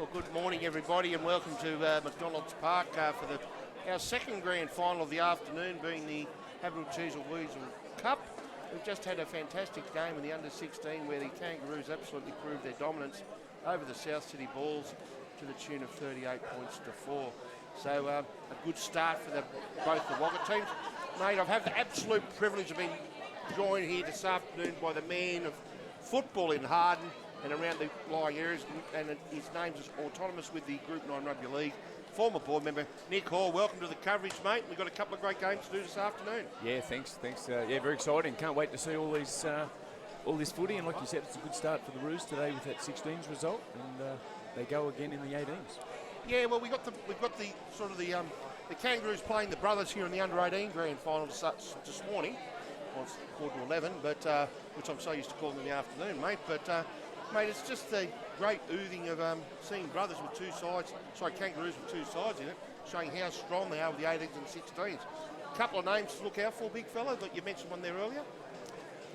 Well, good morning, everybody, and welcome to McDonald's Park for our second grand final of the afternoon, being the Weissel Cup. We've just had a fantastic game in the under-16 where the Kangaroos absolutely proved their dominance over the South City Bulls to the tune of 38 points to 4. So a good start for both the Wagga teams. Mate, I've had the absolute privilege of being joined here this afternoon by the man of football in Harden and around the lying areas, and his name's is autonomous with the Group 9 Rugby League. Former board member Nick Hall, welcome to the coverage, mate. We've got a couple of great games to do this afternoon. Yeah, thanks. Yeah, very exciting. Can't wait to see all this footy. And like you said, it's a good start for the Roos today with that 16s result, and they go again in the 18s. Yeah, well, we've got the Kangaroos playing the Brothers here in the under-18 grand final this morning. Well, it's 11:15, but which I'm so used to calling in the afternoon, mate. But mate, it's just the great oothing of seeing brothers with two sides. Kangaroos with two sides in it, showing how strong they are with the 18s and 16s. A couple of names to look out for, big fella. That you mentioned one there earlier.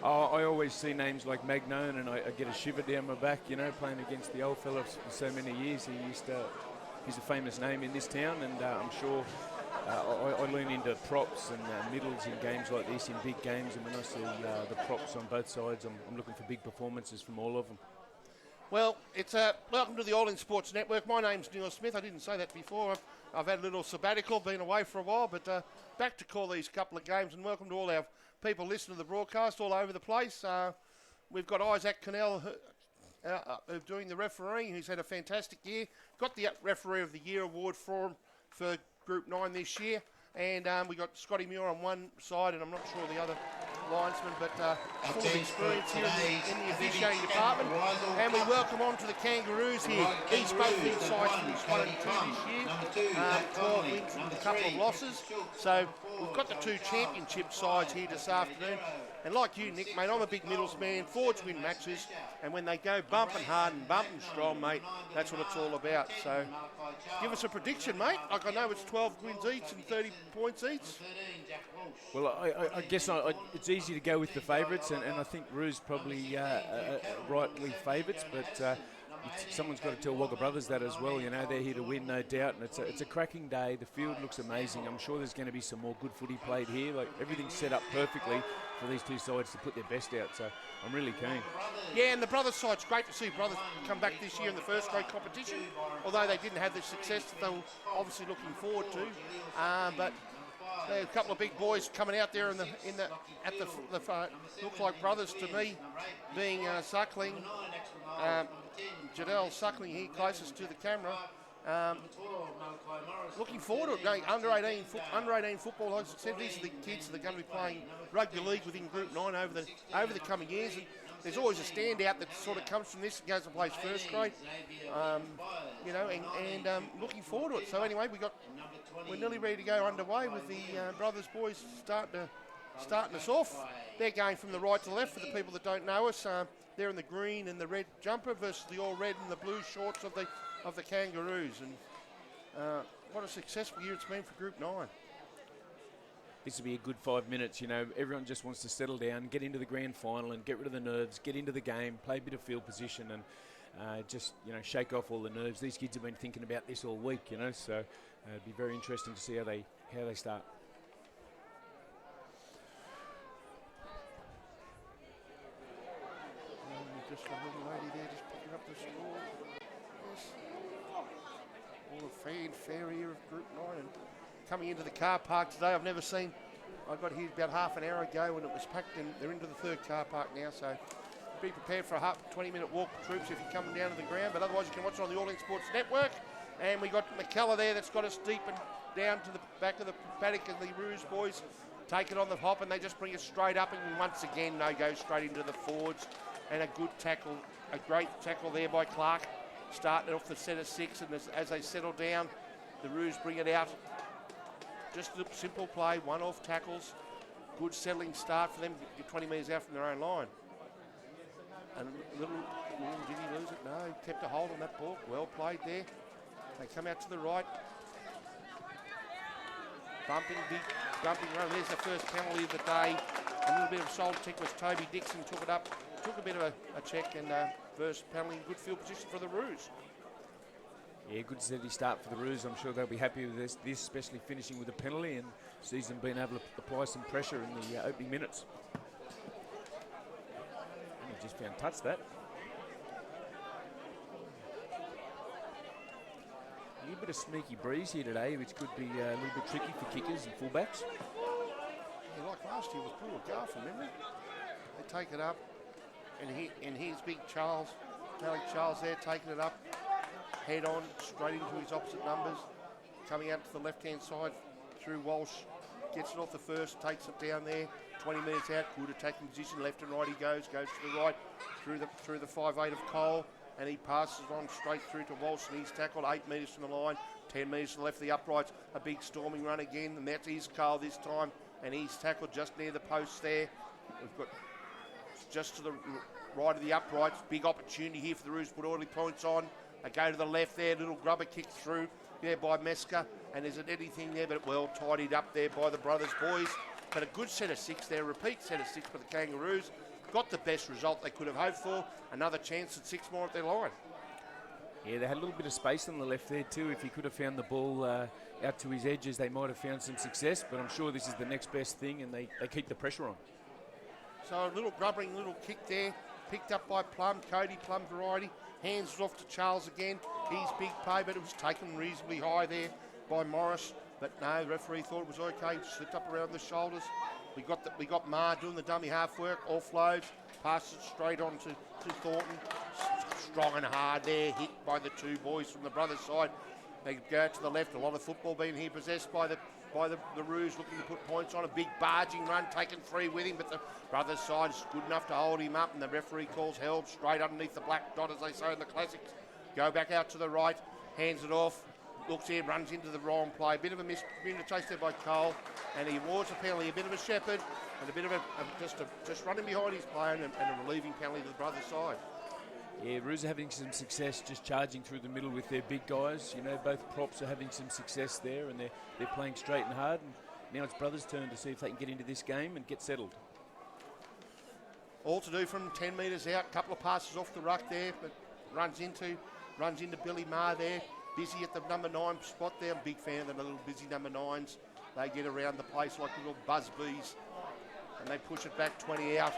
I always see names like Magnone, and I get a shiver down my back. You know, playing against the old fella for so many years. He's a famous name in this town, and I'm sure. I lean into props and middles in games like this, in big games, and when I see the props on both sides, I'm looking for big performances from all of them. Well, it's welcome to the All In Sports Network. My name's Neil Smith. I didn't say that before. I've had a little sabbatical, been away for a while, but back to call these couple of games, and welcome to all our people listening to the broadcast all over the place. We've got Isaac Cannell doing the refereeing, who's had a fantastic year. Got the Referee of the Year award for him for Group 9 this year, and we got Scotty Muir on one side, and I'm not sure the other linesman, but full of experience here in the officiating department. And we welcome on to the Kangaroos here. Both these sides finished 1 and 2 this year, 12 wins and a couple of losses. So we've got the two championship sides here this afternoon. And like you, Nick, mate, I'm a big middles man. Forwards win matches, and when they go bumping hard and bumping strong, mate, that's what it's all about. So give us a prediction, mate. Like, I know it's 12 wins each and 30 points each. Well, I guess it's easy to go with the favourites, and I think Roos probably rightly favourites, but someone's got to tell Wagga Brothers that as well. You know, they're here to win, no doubt, and it's a cracking day. The field looks amazing. I'm sure there's going to be some more good footy played here. Like, everything's set up perfectly for these two sides to put their best out, so I'm really keen. Yeah, and the Brothers side's great to see Brothers come back this year in the first grade competition, although they didn't have the success that they were obviously looking forward to. But a couple of big boys coming out there at the look like Brothers to me, being Suckling, Jadelle Suckling here closest to the camera. Looking forward to it, going under 18 football. Like I said, these are the kids that are going to be playing rugby league within Group 9 over the coming years. And there's always a standout that sort of comes from this and goes and plays first grade. Looking forward to it. So anyway, we're nearly ready to go underway with the Brothers boys starting us off. They're going from the right to the left for the people that don't know us. They're in the green and the red jumper versus the all red and the blue shorts of the Kangaroos. And what a successful year it's been for Group 9. This will be a good 5 minutes. You know, everyone just wants to settle down, get into the grand final and get rid of the nerves, get into the game, play a bit of field position and just, you know, shake off all the nerves. These kids have been thinking about this all week, you know, so it'd be very interesting to see how they start. Just a little lady there just picking up the score. Yes. All the fanfare here of Group 9 and coming into the car park today. I got here about half an hour ago when it was packed, and they're into the third car park now, so be prepared for a 20-minute walk for troops if you're coming down to the ground, but otherwise you can watch it on the All In Sports Network. And we got McKellar there that's got us deep and down to the back of the paddock, and the Roos boys take it on the hop and they just bring us straight up, and once again they go straight into the forwards. And a good tackle, a great tackle there by Clark, starting off the set of 6, and as they settle down, the Roos bring it out. Just a simple play, one-off tackles, good settling start for them, get 20 metres out from their own line. And did he lose it? No, he kept a hold on that ball, well played there. They come out to the right. Bumping run, there's the first penalty of the day. A little bit of shoulder check was Toby Dixon, took it up. Took a bit of a check and first penalty in good field position for the Roos. Yeah, good steady start for the Roos. I'm sure they'll be happy with this, especially finishing with a penalty and season being able to apply some pressure in the opening minutes. And he just found touch that. A little bit of sneaky breeze here today, which could be a little bit tricky for kickers and fullbacks. Yeah, like last year was poor Garth, remember? They take it up, and here's big Charles, Malik Charles there taking it up, head on, straight into his opposite numbers, coming out to the left-hand side through Walsh, gets it off the first, takes it down there, 20 metres out, good attacking position, left and right he goes to the right, through the 5'8" of Cole, and he passes on straight through to Walsh, and he's tackled 8 metres from the line, 10 metres to the left of the uprights, a big storming run again, and that is Cole this time, and he's tackled just near the post there. We've got just to the right of the uprights, big opportunity here for the Roos to put early points on. They go to the left there, little grubber kick through there by Mesker, and there's anything there, but well tidied up there by the Brothers boys. But a good set of 6 there, repeat set of 6 for the Kangaroos. Got the best result they could have hoped for. Another chance at 6 more at their line. Yeah, they had a little bit of space on the left there too. If he could have found the ball out to his edges, they might have found some success, but I'm sure this is the next best thing, and they keep the pressure on. So a little grubbering little kick there, picked up by Plum, Cody Plum variety. Hands it off to Charles again. He's big pay, but it was taken reasonably high there by Morris. But no, the referee thought it was okay. Slipped up around the shoulders. We got Ma doing the dummy half work, offloads, passes it straight on to Thornton. Strong and hard there, hit by the 2 boys from the Brothers side. They go to the left. A lot of football being here possessed by the Roos, looking to put points on. A big barging run, taken free with him, but the Brothers side is good enough to hold him up, and the referee calls held straight underneath the black dot, as they say in the classics. Go back out to the right, hands it off, looks here, runs into the wrong play. Bit of a chase there by Cole, and he awards a penalty. A bit of a shepherd, and a bit of just running behind his player, and a relieving penalty to the Brothers side. Yeah, Roos are having some success just charging through the middle with their big guys. You know, both props are having some success there, and they're playing straight and hard. And now it's Brothers' turn to see if they can get into this game and get settled. All to do from 10 metres out. Couple of passes off the ruck there, but runs into Billy Maher there. Busy at the number 9 spot there. I'm a big fan of the little busy number 9s. They get around the place like little buzz bees, and they push it back 20 out.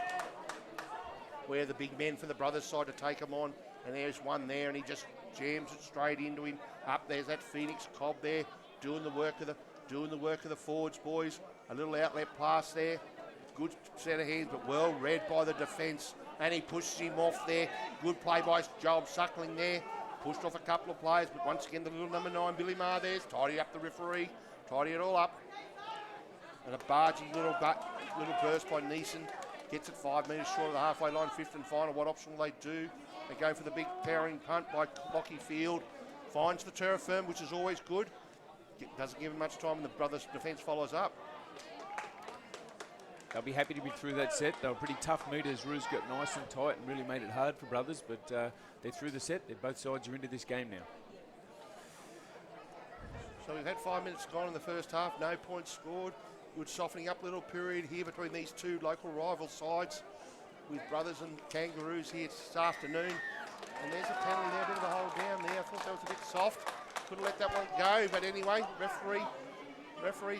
Where the big men for the Brothers side to take him on, and there's one there, and he just jams it straight into him. Up there's that Phoenix Cobb there, doing the work of the forwards boys. A little outlet pass there, good set of hands, but well read by the defence, and he pushes him off there. Good play by Joel Suckling there, pushed off a couple of players, but once again the little number 9 Billy Maher there's tidy up the referee, tidy it all up, and a barging little burst by Neeson. Gets it 5 metres short of the halfway line, 5th and final. What option will they do? They go for the big powering punt by Lockie Field. Finds the terra firm, which is always good. Doesn't give him much time, and the Brothers' defence follows up. They'll be happy to be through that set. They were pretty tough meters. Roos got nice and tight and really made it hard for Brothers, but they're through the set. Both sides are into this game now. So we've had 5 minutes gone in the first half. No points scored. Good softening up little period here between these 2 local rival sides, with Brothers and Kangaroos here this afternoon. And there's a penalty there, a bit of a hold down there. I thought that was a bit soft. Could have let that one go, but anyway, referee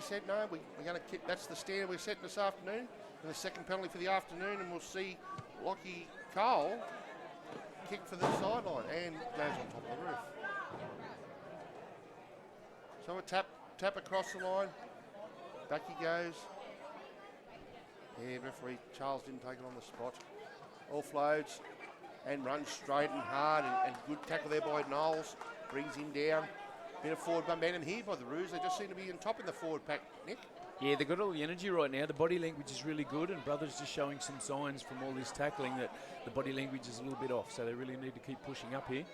said no. We're going to kick. That's the standard we're setting this afternoon, and the second penalty for the afternoon. And we'll see Lockie Cole kick for the sideline and goes on top of the roof. So a tap across the line. Back he goes. Yeah, referee Charles didn't take it on the spot. Offloads and runs straight and hard, and good tackle there by Knowles. Brings him down. Bit of forward momentum here by the Roos. They just seem to be on top in the forward pack, Nick. Yeah, they've got all the energy right now. The body language is really good, and Brothers just showing some signs from all this tackling that the body language is a little bit off, so they really need to keep pushing up here.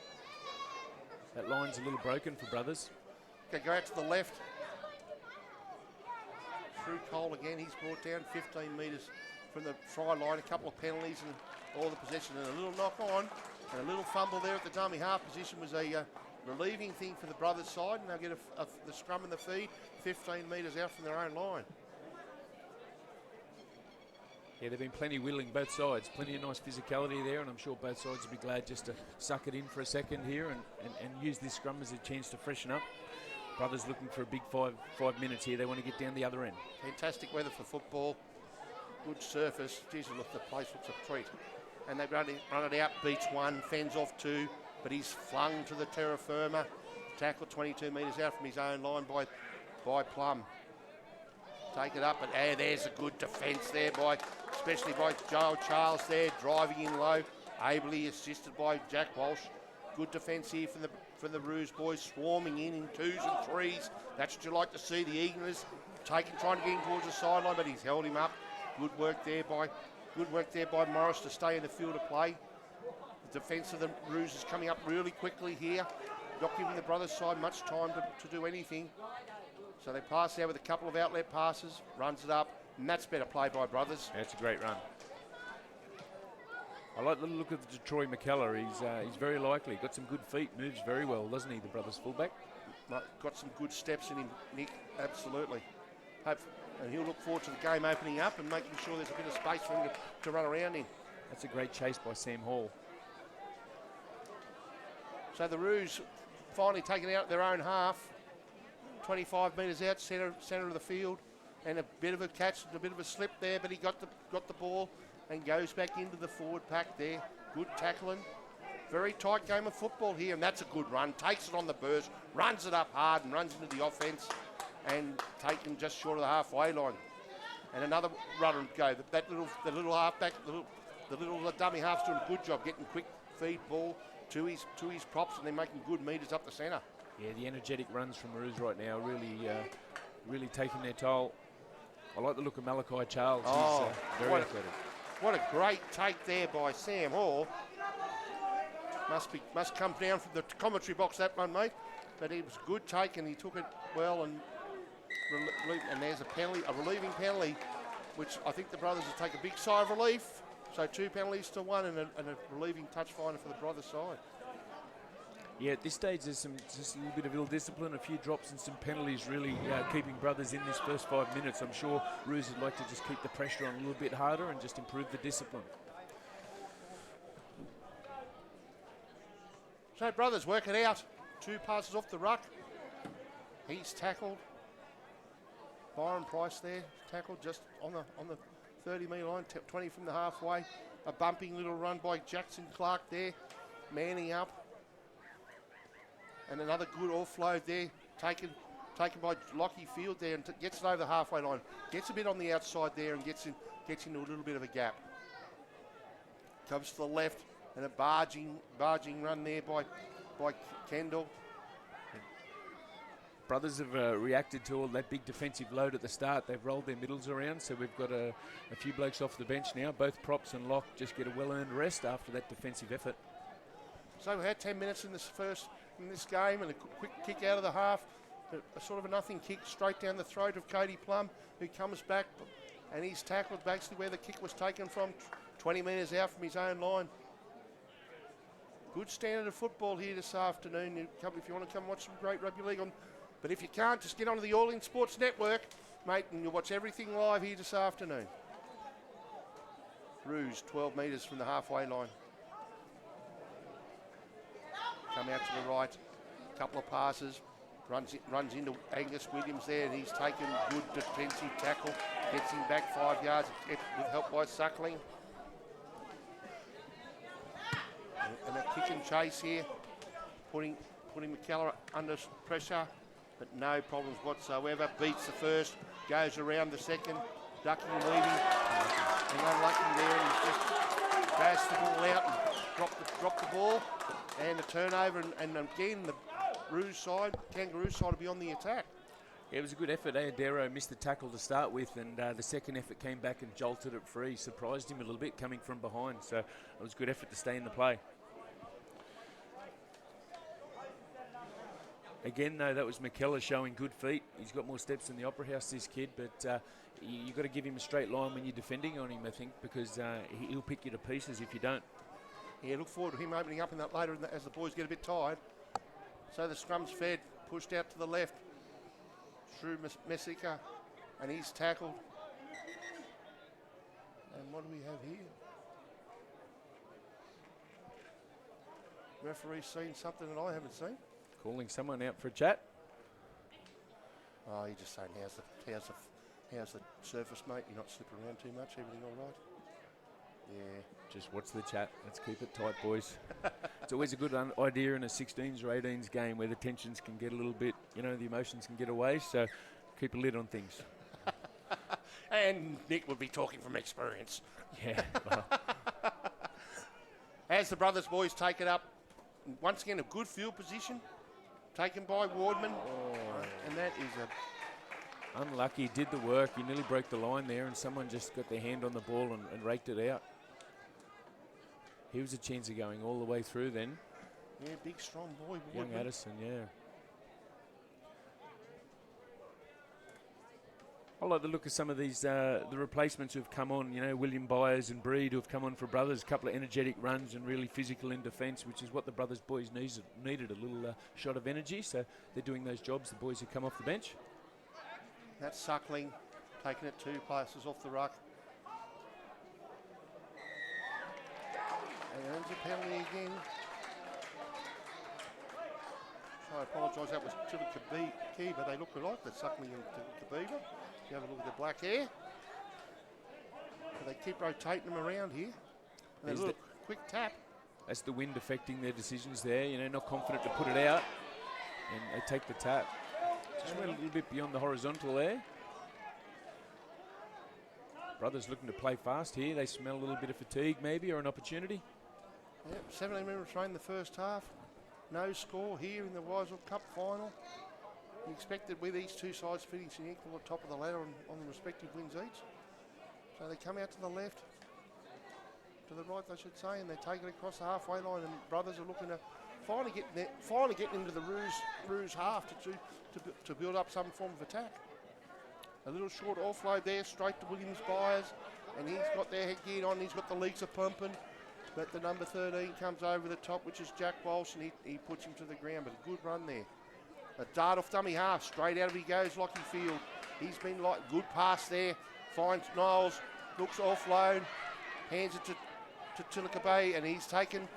That line's a little broken for Brothers. Okay, go out to the left. Through Cole again, he's brought down 15 metres from the try line, a couple of penalties and all the possession, and a little knock on and a little fumble there at the dummy half position was a relieving thing for the Brothers side, and they'll get the scrum and the feed 15 metres out from their own line. Yeah, they've been plenty willing, both sides. Plenty of nice physicality there, and I'm sure both sides will be glad just to suck it in for a second here and use this scrum as a chance to freshen up. Brothers looking for a big 5 minutes here. They want to get down the other end. Fantastic weather for football. Good surface. Jesus, look, the place looks a treat. And they run it out, beats one, fends off two, but he's flung to the terra firma. Tackle 22 metres out from his own line by Plum. Take it up, and there's a good defence there especially by Joe Charles there, driving in low, ably assisted by Jack Walsh. Good defence here for the Roos boys, swarming in twos and threes. That's what you like to see, the eagerness, trying to get in towards the sideline, but he's held him up. Good work there by Morris to stay in the field of play. The defence of the Roos is coming up really quickly here, not giving the brothers' side much time to do anything. So they pass out with a couple of outlet passes, runs it up, and that's better play by brothers. That's a great run. I like the look of Troy McKellar. He's very likely. Got some good feet, moves very well, doesn't he, the brothers' fullback? Got some good steps in him, Nick, absolutely. And he'll look forward to the game opening up and making sure there's a bit of space for him to run around in. That's a great chase by Sam Hall. So the Roos finally taken out their own half. 25 metres out, centre of the field, and a bit of a catch, a bit of a slip there, but he got the ball and goes back into the forward pack there. Good tackling. Very tight game of football here, and that's a good run. Takes it on the burst, runs it up hard and runs into the offence, and taken just short of the halfway line. And another run and go. The little halfback, the little dummy half's doing a good job getting quick feed ball to his props, and they're making good metres up the centre. Yeah, the energetic runs from Roos right now really taking their toll. I like the look of Malachi Charles. He's very athletic. What a great take there by Sam Hall. Must come down from the commentary box, that one, mate. But it was a good take, and he took it well. And there's a relieving penalty, which I think the brothers will take a big sigh of relief. So 2 penalties to 1, and a relieving touch finder for the brothers' side. Yeah, at this stage there's just a little bit of ill discipline, a few drops and some penalties really keeping brothers in this first 5 minutes. I'm sure Roos would like to just keep the pressure on a little bit harder and just improve the discipline. So brothers work it out. 2 passes off the ruck. He's tackled. Byron Price there, tackled just on the 30-metre line, 20 from the halfway. A bumping little run by Jackson Clark there, manning up. And another good offload there, taken by Lockie Field there, and gets it over the halfway line. Gets a bit on the outside there and gets into a little bit of a gap. Comes to the left, and a barging run there by Kendall. Brothers have reacted to all that big defensive load at the start. They've rolled their middles around, so we've got a few blokes off the bench now. Both Props and Locke just get a well-earned rest after that defensive effort. So we had 10 minutes in this game, and a quick kick out of the half, a sort of a nothing kick straight down the throat of Cody Plum, who comes back, and he's tackled basically where the kick was taken from, 20 metres out from his own line. Good standard of football here this afternoon. If you want to come watch some great rugby league on, but if you can't, just get onto the All In Sports Network, mate, and you'll watch everything live here this afternoon. Roos, 12 metres from the halfway line. Come out to the right, couple of passes, runs into Angus Williams there, and he's taken good defensive tackle, gets him back 5 yards with help by Suckling. And a kick and chase here, putting McKellar under pressure, but no problems whatsoever. Beats the first, goes around the second, ducking and weaving, and unlucky there, and he's just bashed the ball out and dropped the ball. And a turnover, and again, the Roos side, Kangaroos side will be on the attack. Yeah, it was a good effort. Adero missed the tackle to start with, and the second effort came back and jolted it free. Surprised him a little bit coming from behind, so it was a good effort to stay in the play. Again, though, that was McKellar showing good feet. He's got more steps than the Opera House, this kid, but you've got to give him a straight line when you're defending on him, I think, because he'll pick you to pieces if you don't. Yeah, look forward to him opening up in that later as the boys get a bit tired. So the scrum's fed, pushed out to the left. Through Messica, and he's tackled. And what do we have here? Referee's seen something that I haven't seen. Calling someone out for a chat. Oh, you're just saying, how's the surface, mate? You're not slipping around too much? Everything all right? Yeah. Just watch the chat. Let's keep it tight, boys. It's always a good idea in a 16s or 18s game where the tensions can get a little bit, the emotions can get away. So keep a lid on things. And Nick would be talking from experience. Yeah. Well. As the Brothers boys take it up, once again a good field position, taken by Wardman. And that is Unlucky, did the work. He nearly broke the line there, and someone just got their hand on the ball and raked it out. He was a chance of going all the way through then. Yeah, big, strong boy. Young Wardman. Addison, yeah. I like the look of some of these, the replacements who've come on, William Byers and Breed, who've come on for Brothers. A couple of energetic runs and really physical in defence, which is what the Brothers boys needed, a little shot of energy. So they're doing those jobs, the boys who come off the bench. That's Suckling, taking it 2 passes off the ruck. And earns a penalty again. I apologise, that was to the Kabiba. They look alike, the Suckling and the Kabiba. You have a look at the black hair. But they keep rotating them around here. And a little quick tap. That's the wind affecting their decisions there, not confident to put it out. And they take the tap. Just went a little bit beyond the horizontal there. Brothers looking to play fast here. They smell a little bit of fatigue maybe, or an opportunity. Yep, 17 minutes rain the first half. No score here in the Weissel Cup final. You expected with these two sides finishing equal at the top of the ladder on the respective wins each. So they come out to the left, to the right I should say, and they take it across the halfway line, and Brothers are looking to finally get into the Rouge half to build up some form of attack. A little short offload there, straight to Williams Byers, and he's got their headgear on, he's got the legs are pumping. But the number 13 comes over the top, which is Jack Walsh, and he puts him to the ground. But a good run there. A dart off dummy half, straight out of he goes, Lockie Field. He's been like good pass there. Finds Niles, looks offload, hands it to Tillicabay, and he's taken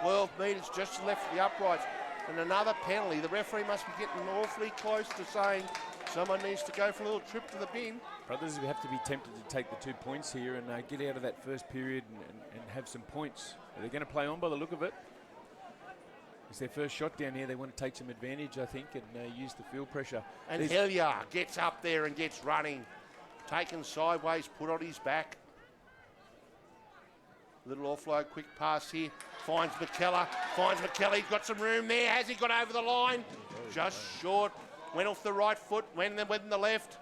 12 metres just to the left of the uprights. And another penalty. The referee must be getting awfully close to saying someone needs to go for a little trip to the bin. Brothers have to be tempted to take the 2 points here and get out of that first period and have some points. They're going to play on by the look of it. It's their first shot down here. They want to take some advantage, I think, and use the field pressure. And Hillier gets up there and gets running. Taken sideways, put on his back. Little offload, quick pass here. Finds McKellar. He's got some room there. Has he got over the line? Just short. Went off the right foot, went in the left.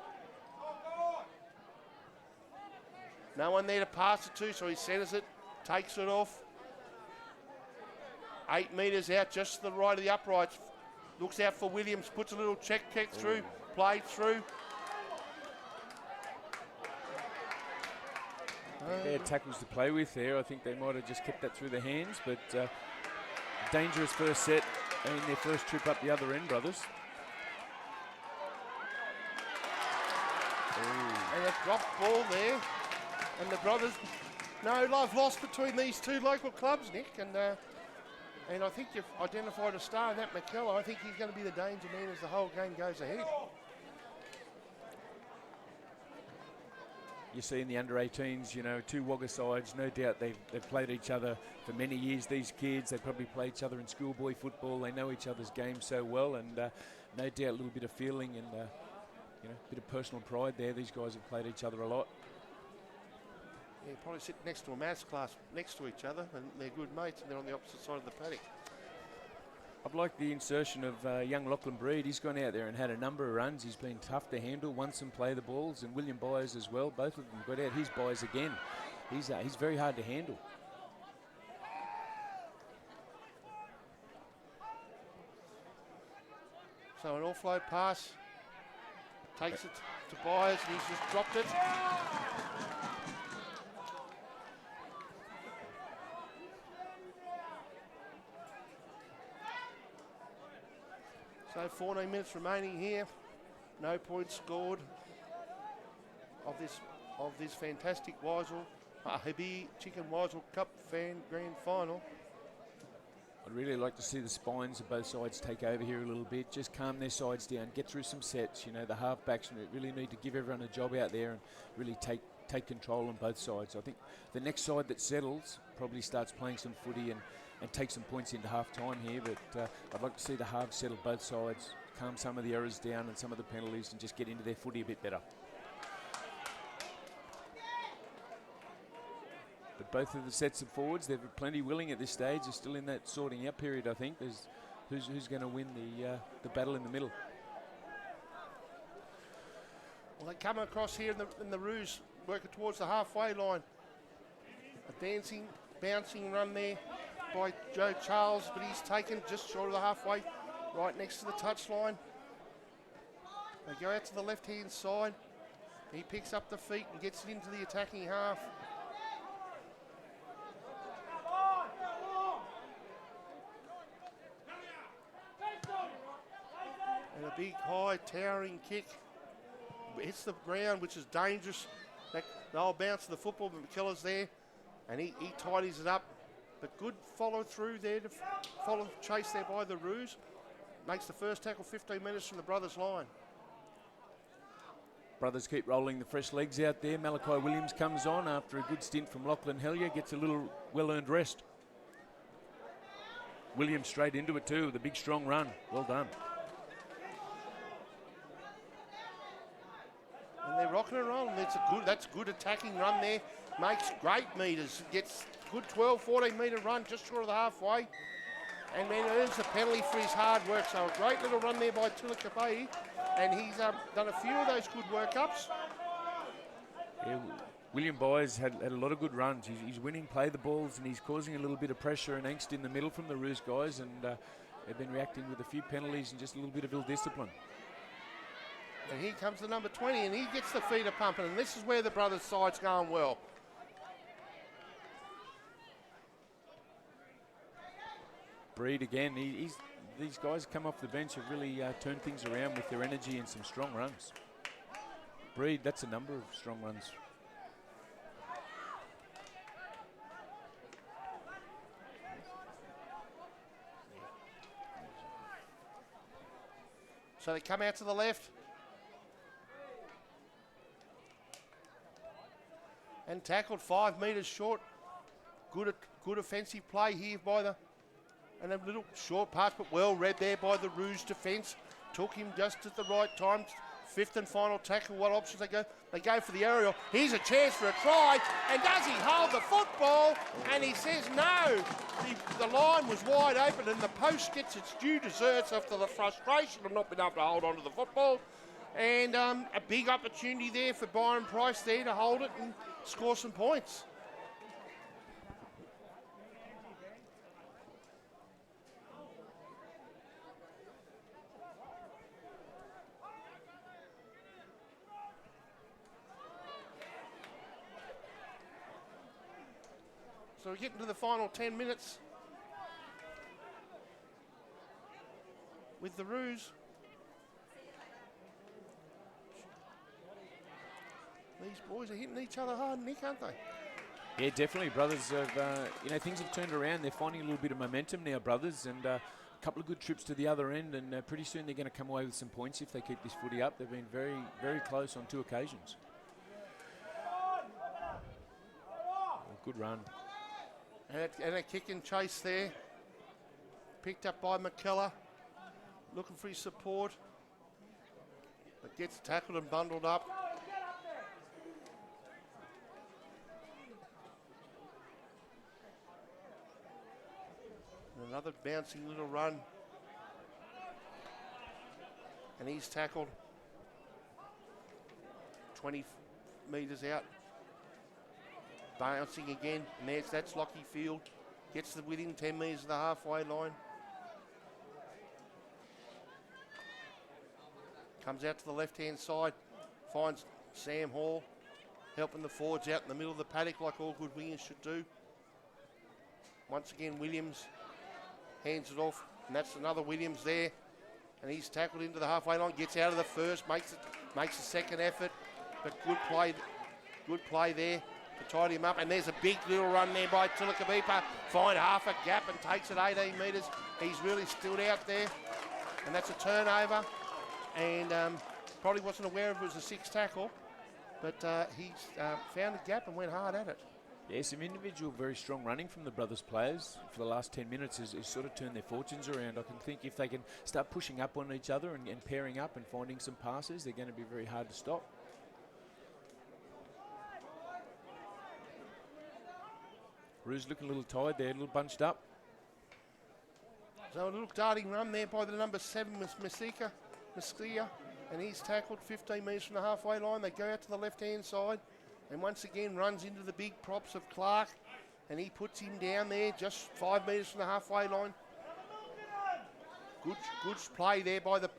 No one there to pass it to, so he centres it, takes it off. 8 metres out, just to the right of the uprights. Looks out for Williams, puts a little check through, played through. They had tackles to play with there. I think they might have just kept that through their hands, but dangerous first set and their first trip up the other end, Brothers. And a dropped ball there. And the Brothers, no love lost between these two local clubs, Nick. And I think you've identified a star in that McKellar. I think he's going to be the danger man as the whole game goes ahead. You see in the under-18s, 2 Wagga sides, no doubt they've played each other for many years, these kids. They probably play each other in schoolboy football. They know each other's game so well, and no doubt a little bit of feeling and a bit of personal pride there. These guys have played each other a lot. Yeah, probably sit next to a maths class next to each other, and they're good mates, and they're on the opposite side of the paddock. I've liked the insertion of young Lachlan Breed. He's gone out there and had a number of runs. He's been tough to handle, won some play the balls, and William Byers as well. Both of them got out his buys again. He's very hard to handle. So an offload pass, takes it to Byers, and he's just dropped it. So 14 minutes remaining here. No points scored of this of this fantastic Weissel, Habib Chicken Weissel Cup Fan Grand Final. I'd really like to see the spines of both sides take over here a little bit, just calm their sides down, get through some sets. You know, the halfbacks really need to give everyone a job out there and really take control on both sides. I think the next side that settles probably starts playing some footy and take some points into half time here, but I'd like to see the halves settle both sides, calm some of the errors down and some of the penalties and just get into their footy a bit better. But both of the sets of forwards, they're plenty willing at this stage. They're still in that sorting out period, I think. There's who's going to win the battle in the middle. Well, they come across here in the Roos, working towards the halfway line. A bouncing run there by Joe Charles, but he's taken just short of the halfway, right next to the touchline. They go out to the left-hand side. He picks up the feet and gets it into the attacking half. And a big, high, towering kick. Hits the ground, which is dangerous. They'll bounce the football, but McKellar's there. And he tidies it up. But good follow through there to follow chase there by the Roos. Makes the first tackle 15 metres from the Brothers line. Brothers keep rolling the fresh legs out there. Malachi Williams comes on after a good stint from Lachlan Hellier. Gets a little well-earned rest. Williams straight into it too with a big strong run. Well done. And they're rocking and rolling. That's good attacking run there. Makes great metres. Gets good 12, 14 metre run just short of the halfway. And then earns the penalty for his hard work. So a great little run there by Tulakapai. And he's done a few of those good workups. Yeah, William Byers had a lot of good runs. He's winning play the balls and he's causing a little bit of pressure and angst in the middle from the Roos guys. And they've been reacting with a few penalties and just a little bit of ill discipline. And here comes the number 20, and he gets the feeder pumping, and this is where the Brothers' side's going well. Breed again, these guys come off the bench have really turned things around with their energy and some strong runs. Breed, that's a number of strong runs. So they come out to the left. And tackled 5 metres short. Good offensive play here by and a little short pass, but well read there by the Roos defence. Took him just at the right time. Fifth and final tackle. What options they go? They go for the aerial. Here's a chance for a try. And does he hold the football? And he says no. The line was wide open and the post gets its due deserts after the frustration of not being able to hold on to the football. And a big opportunity there for Byron Price there to hold it and score some points. So we're getting to the final 10 minutes with the Roos. These boys are hitting each other hard, Nick, aren't they? Yeah, definitely. Brothers have, things have turned around. They're finding a little bit of momentum now, Brothers, and a couple of good trips to the other end, and pretty soon they're going to come away with some points if they keep this footy up. They've been very, very close on 2 occasions. Good run. And a kick and chase there. Picked up by McKellar. Looking for his support. But gets tackled and bundled up. And another bouncing little run. And he's tackled 20 metres out. Bouncing again, and that's Lockie Field. Gets within 10 metres of the halfway line. Comes out to the left-hand side, finds Sam Hall, helping the forwards out in the middle of the paddock like all good wingers should do. Once again, Williams hands it off, and that's another Williams there. And he's tackled into the halfway line, gets out of the first, makes a second effort, but good play Good play there to tidy him up. And there's a big little run there by Tilakabeepa. Find half a gap and takes it 18 metres. He's really stood out there. And that's a turnover. And probably wasn't aware if it was a 6 tackle. But he's found a gap and went hard at it. Yeah, some individual very strong running from the brothers players for the last 10 minutes has sort of turned their fortunes around. I can think if they can start pushing up on each other and pairing up and finding some passes, they're going to be very hard to stop. Rue's looking a little tired there, a little bunched up. So a little darting run there by the number 7 Masika, and he's tackled 15 metres from the halfway line. They go out to the left-hand side. And once again runs into the big props of Clark, and he puts him down there just 5 metres from the halfway line. Good play there by the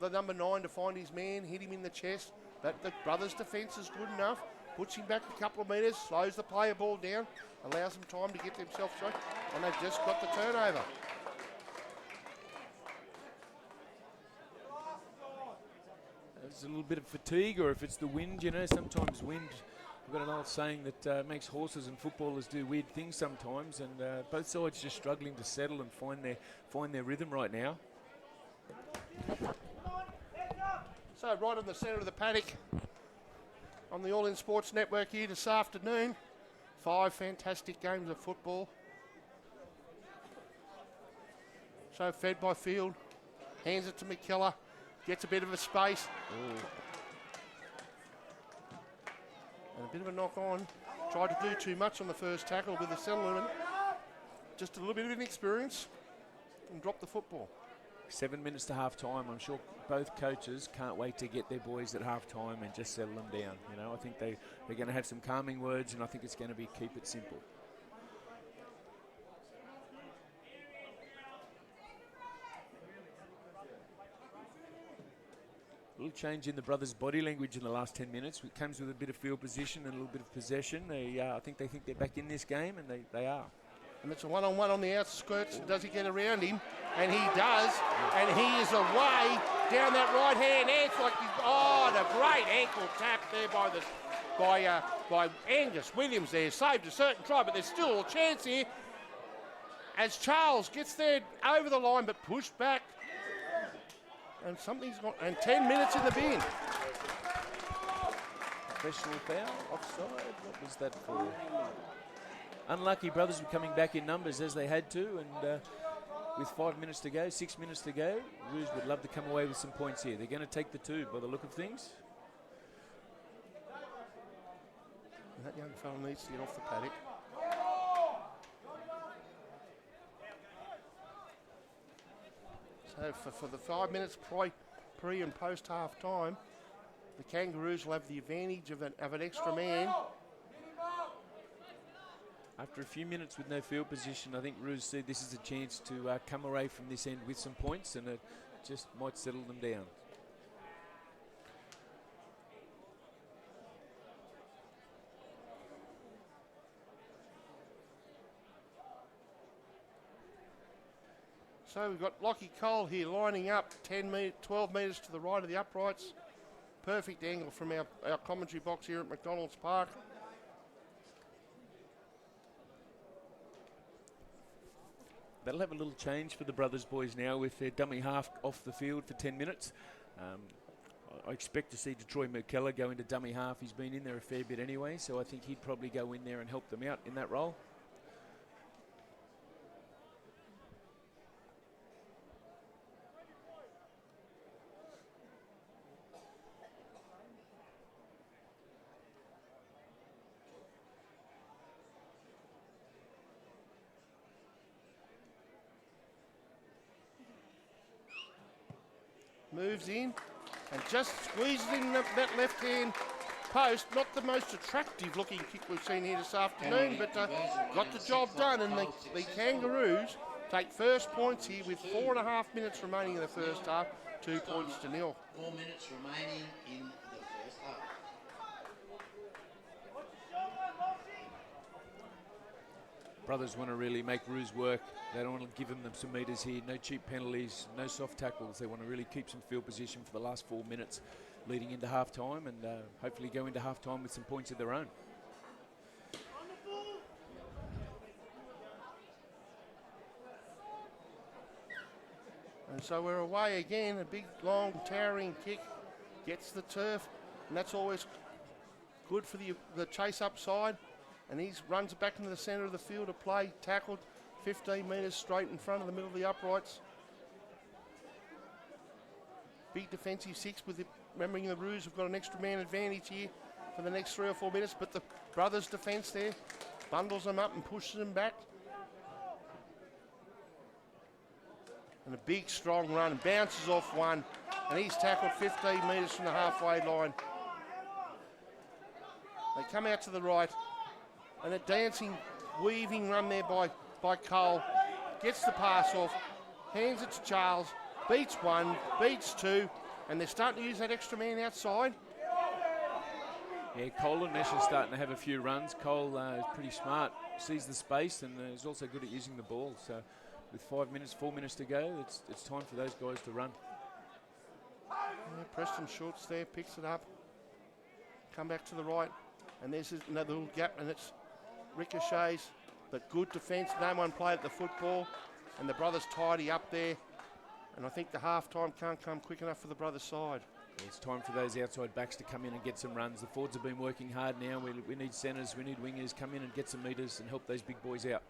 number 9 to find his man, hit him in the chest. But the brothers' defence is good enough. Puts him back a couple of metres, slows the player ball down, allows them time to get themselves shot, and they've just got the turnover. There's a little bit of fatigue, or if it's the wind, you know, sometimes wind. We've got an old saying that makes horses and footballers do weird things sometimes, and both sides just struggling to settle and find their rhythm right now. So right in the centre of the paddock on the All In Sports Network here this afternoon. 5 fantastic games of football. So fed by Field, hands it to McKellar, gets a bit of a space. Ooh. And a bit of a knock on. Tried to do too much on the first tackle with the settlement. Just a little bit of inexperience and dropped the football. 7 minutes to half time. I'm sure both coaches can't wait to get their boys at half time and just settle them down. You know, I think they're going to have some calming words, and I think it's going to be keep it simple. A little change in the brothers' body language in the last 10 minutes. It comes with a bit of field position and a little bit of possession. I think they're back in this game, and they are. And it's a one-on-one on the outskirts. Does he get around him? And he does. And he is away down that right-hand edge. And a great ankle tap there by Angus Williams there. Saved a certain try, but there's still a chance here. As Charles gets there over the line, but pushed back. And something's gone. And 10 minutes in the bin. Professional foul, offside. What was that for? Unlucky brothers were coming back in numbers as they had to, and with 5 minutes to go, 6 minutes to go, Rouge would love to come away with some points here. They're going to take the 2 by the look of things. And that young fella needs to get off the paddock. So for the 5 minutes pre and post half time, the Kangaroos will have the advantage of an extra man. After a few minutes with no field position, I think Rouge said this is a chance to come away from this end with some points, and it just might settle them down. So we've got Lockie Cole here lining up 12 metres to the right of the uprights. Perfect angle from our commentary box here at McDonald's Park. That'll have a little change for the brothers boys now with their dummy half off the field for 10 minutes. I expect to see Detroit McKellar go into dummy half. He's been in there a fair bit anyway, so I think he'd probably go in there and help them out in that role. Moves in and just squeezes in that left-hand post. Not the most attractive looking kick we've seen here this afternoon, but got the job done. And the Kangaroos take first points here with 4.5 minutes remaining in the first half, 2 points to nil. 4 minutes remaining in the first half. Brothers want to really make Rouge work. They don't want to give them some metres here. No cheap penalties, no soft tackles. They want to really keep some field position for the last 4 minutes. leading into half-time and hopefully go into half-time with some points of their own. And so we're away again. A big, long, towering kick gets the turf, and that's always good for the chase upside. And he runs it back into the centre of the field to play, tackled 15 metres straight in front of the middle of the uprights. Big defensive six with remembering the Roos have got an extra man advantage here for the next 3 or 4 minutes, but the brothers' defence there bundles them up and pushes them back. And a big strong run, bounces off one, and he's tackled 15 metres from the halfway line. They come out to the right, and a dancing, weaving run there by Cole. Gets the pass off, hands it to Charles, beats one, beats two, and they're starting to use that extra man outside. Yeah, Cole and Mesh are starting to have a few runs. Cole is pretty smart, sees the space, and is also good at using the ball. So with 4 minutes to go, it's time for those guys to run. Yeah, Preston Schultz there, picks it up. Come back to the right, and there's another little gap, and it's ricochets, but good defence. No one played at the football, and the brothers tidy up there. And I think the half-time can't come quick enough for the brothers' side. It's time for those outside backs to come in and get some runs. The forwards have been working hard now. We need centres, we need wingers, come in and get some metres and help those big boys out.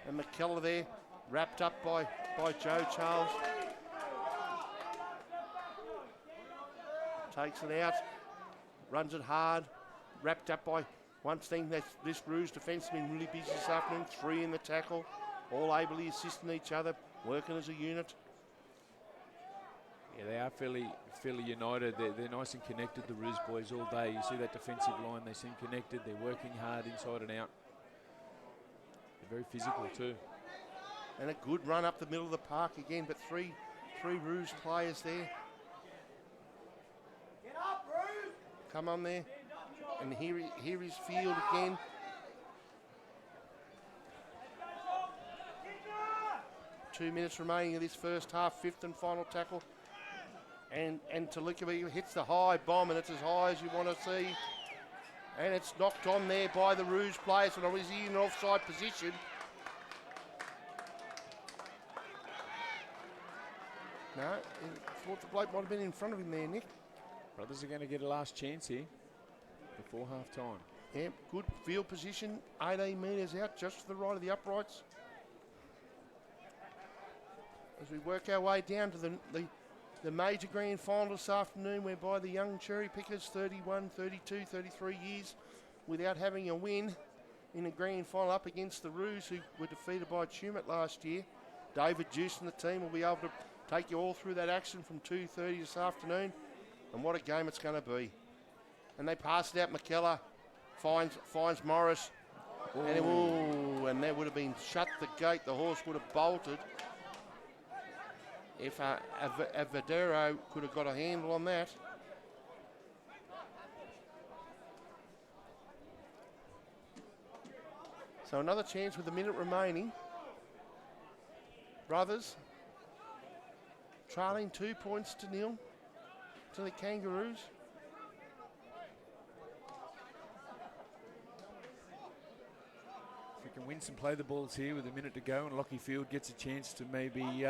And McKellar there, wrapped up by Joe Charles. Takes it out, runs it hard, wrapped up by one thing. This Roos defence has been really busy this afternoon. 3 in the tackle, all ably assisting each other, working as a unit. Yeah, they are fairly united. They're nice and connected, the Roos boys, all day. You see that defensive line, they seem connected. They're working hard inside and out. They're very physical too. And a good run up the middle of the park again, but three Roos players there. Get up, Roos! Come on there. And here is Field again. Two minutes remaining of this first half, 5th and final tackle. And Talukavia hits the high bomb, and it's as high as you want to see. And it's knocked on there by the Roos players, and is he in an offside position? No, I thought the bloke might have been in front of him there, Nick. Brothers are going to get a last chance here before half-time. Yeah, good field position, 18 metres out, just to the right of the uprights. As we work our way down to the major grand final this afternoon, whereby the young cherry pickers, 31, 32, 33 years, without having a win in a grand final up against the Roos, who were defeated by Tumut last year. David Juice and the team will be able to take you all through that action from 2:30 this afternoon. And what a game it's going to be. And they pass it out. McKellar finds Morris. And that would have been shut the gate. The horse would have bolted. If Avadero could have got a handle on that. So another chance with a minute remaining. Brothers trailing 2 points to nil to the Kangaroos. If we can win some play the balls here with a minute to go, and Lockie Field gets a chance to maybe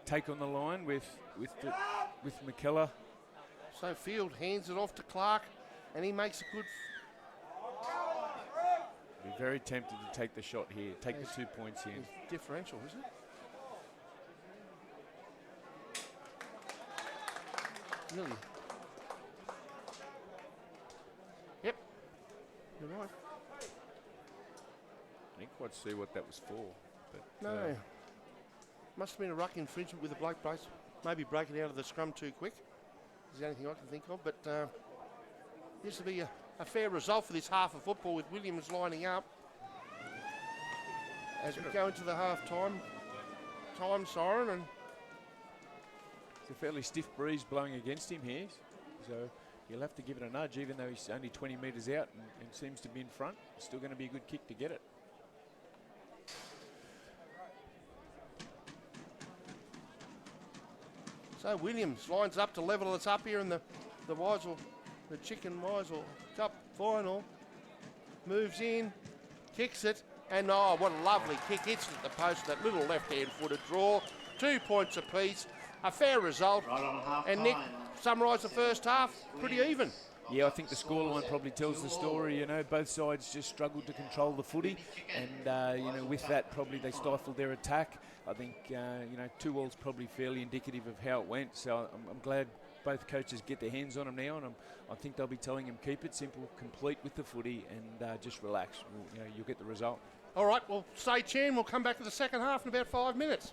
take on the line with McKellar. So Field hands it off to Clark, and he makes a good. Be very tempted to take the shot here, take the 2 points here. Differential, is it? Really? Yep. You're right. I didn't quite see what that was for. But, No. Must have been a ruck infringement with the bloke brace. Maybe breaking out of the scrum too quick. Is the only thing I can think of. But this will be a fair result for this half of football with Williams lining up. As we go into the half-time siren, and it's a fairly stiff breeze blowing against him here, so you'll have to give it a nudge, even though he's only 20 metres out and seems to be in front. It's still going to be a good kick to get it. so Williams lines up to level us up here in the the Weissel, the Chicken Weissel Cup final. Moves in, kicks it, and oh, what a lovely kick. Hits it at the post, that little left-hand footed draw. 2 points apiece, a fair result. Right on half And Nick, time. summarise the first half, pretty even. Yeah, I think the scoreline probably tells the story. You know, both sides just struggled to control the footy, and you know, with that, probably they stifled their attack. I think you know, 2-all's probably fairly indicative of how it went. So I'm glad both coaches get their hands on them now, and I think they'll be telling them keep it simple, complete with the footy, and just relax. You know, you'll get the result. All right, well, stay tuned. We'll come back to the second half in about 5 minutes.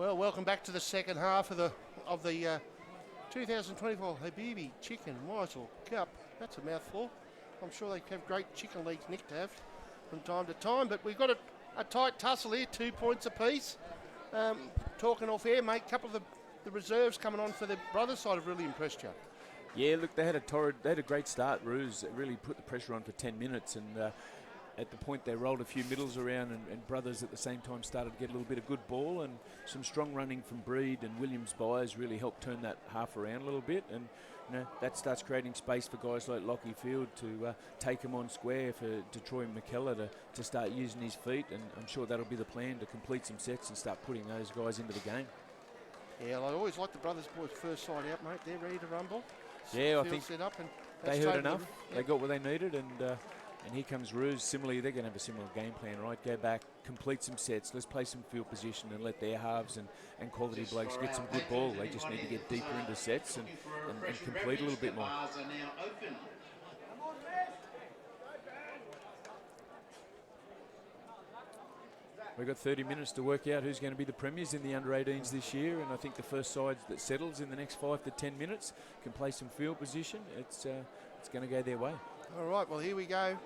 Well, welcome back to the second half of the 2024 Habibi Chicken Weissel Cup. That's a mouthful. I'm sure they have great chicken legs, Nick, to have from time to time. But we've got a tight tussle here, 2 points apiece. Talking off air, mate, a couple of the reserves coming on for the brothers' side have really impressed you. Yeah, look, they had a great start. Roos really put the pressure on for 10 minutes, and at the point they rolled a few middles around, and brothers at the same time started to get a little bit of good ball, and some strong running from Breed and Williams Byers really helped turn that half around a little bit, and that starts creating space for guys like Lockie Field to take him on square for Troy McKellar to start using his feet, and I'm sure that'll be the plan, to complete some sets and start putting those guys into the game. Yeah, I always like the brothers' boys first side out, mate. They're ready to rumble. Yeah, I think set up and they heard enough. They got what they needed, and here comes Roos. Similarly, they're going to have a similar game plan, right? Go back, complete some sets, let's play some field position and let their halves and quality blokes get some good ball. They just need to get deeper into sets and complete a little bit more. We've got 30 minutes to work out who's going to be the premiers in the under-18s this year, and I think the first side that settles in the next 5 to 10 minutes can play some field position. It's going to go their way. All right, well, here we go.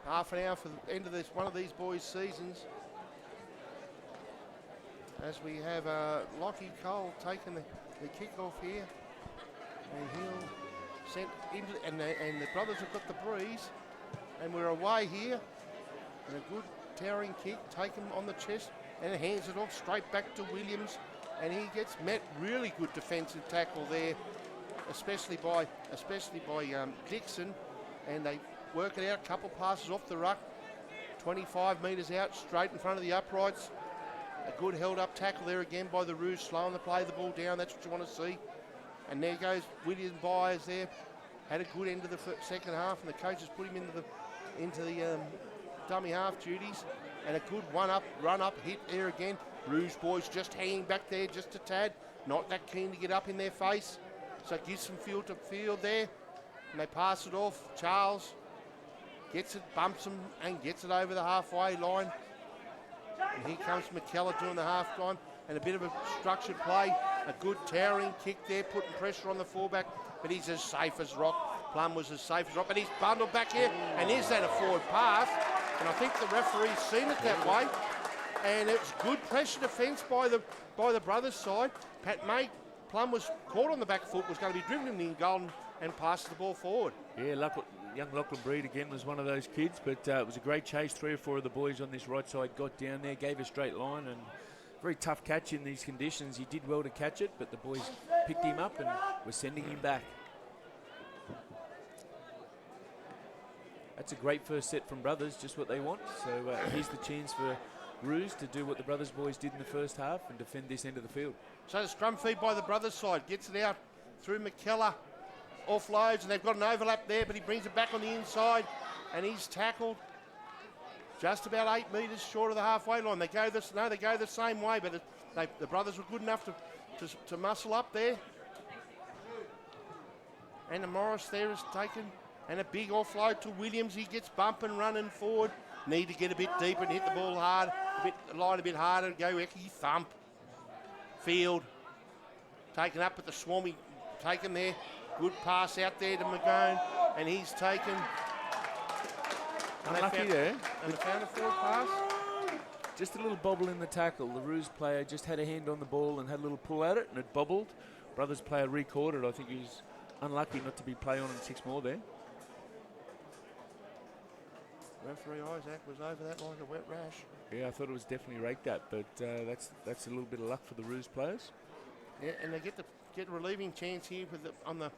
Half an hour for the end of this one of these boys' seasons. As we have Lockie Cole taking the kick-off here. And he'll send into and the brothers have got the breeze. And we're away here. And a good towering kick, take him on the chest, and hands it off straight back to Williams. And he gets met really good defensive tackle there, especially by Dixon, and they work it out. Couple passes off the ruck, 25 metres out, straight in front of the uprights. A good held-up tackle there again by the Roos, slowing the play, the ball down. That's what you want to see. And there goes William Byers there. Had a good end of the second half, and the coaches put him into the dummy half duties, and a good run-up hit there again. Roos boys just hanging back there just a tad, not that keen to get up in their face. So it gives some field to field there, and they pass it off. Charles gets it, bumps him, and gets it over the halfway line. And here comes McKellar doing the half time, and a bit of a structured play. A good towering kick there, putting pressure on the fullback, but he's as safe as rock. Plum was as safe as rock, but he's bundled back here, and is that a forward pass? And I think the referee's seen it that way, and it's good pressure defence by the brothers' side. Pat May, Plum was caught on the back foot, was going to be driven in the goal and passed the ball forward. Yeah, young Lachlan Breed again was one of those kids, but it was a great chase. 3 or 4 of the boys on this right side got down there, gave a straight line, and very tough catch in these conditions. He did well to catch it, but the boys picked him up and were sending him back. That's a great first set from brothers, just what they want. So here's the chance for Roos to do what the brothers boys did in the first half and defend this end of the field. So the scrum feed by the brothers side, gets it out through McKellar, offloads, and they've got an overlap there, but he brings it back on the inside, and he's tackled just about 8 metres short of the halfway line. They go the same way, but the brothers were good enough to muscle up there. And the Morris there is taken. And a big offload to Williams. He gets bumping, running forward. Need to get a bit deeper and hit the ball hard. Line a bit harder. Go Ecky, thump. Field. Taken up at the Swarmy. Taken there. Good pass out there to McGone. And he's taken. Unlucky there. And they found a forward pass. Just a little bobble in the tackle. The Roos player just had a hand on the ball and had a little pull at it, and it bobbled. Brothers player recorded. I think he was unlucky not to be play on and 6 more there. Referee Isaac was over that like a wet rash. Yeah, I thought it was definitely raked at, but that's a little bit of luck for the Roos players. Yeah, and they get a relieving chance here with on the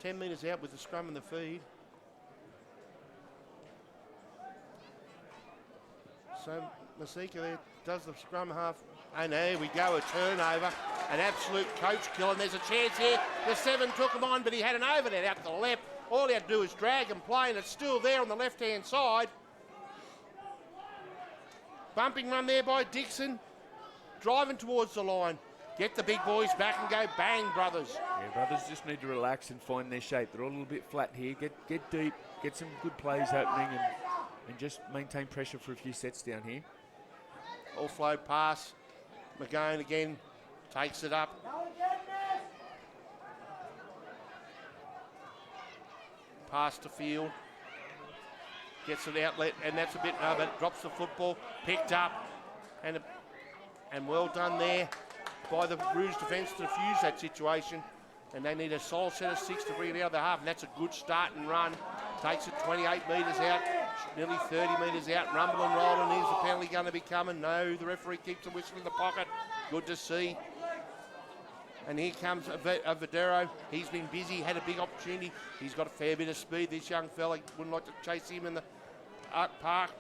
10 metres out with the scrum and the feed. So Masika there does the scrum half, and there we go, a turnover, an absolute coach kill, and there's a chance here. The 7 took him on, but he had an overnet out to the left. All he had to do is drag and play, and it's still there on the left-hand side. Bumping run there by Dixon, driving towards the line. Get the big boys back and go bang, brothers. Yeah, brothers just need to relax and find their shape. They're all a little bit flat here. Get deep, get some good plays happening, and just maintain pressure for a few sets down here. Offload pass McGowan again takes it up. Past the field. Gets an outlet, and that's a bit, no, but drops the football. Picked up, and well done there by the Rouge defence to defuse that situation. And they need a solid set of 6 to bring it out of the half, and that's a good start and run. Takes it 28 metres out, nearly 30 metres out. Rumble and rolling. Is the penalty going to be coming? No, the referee keeps a whistle in the pocket. Good to see. And here comes Vadero. He's been busy, had a big opportunity. He's got a fair bit of speed. This young fella wouldn't like to chase him in the park.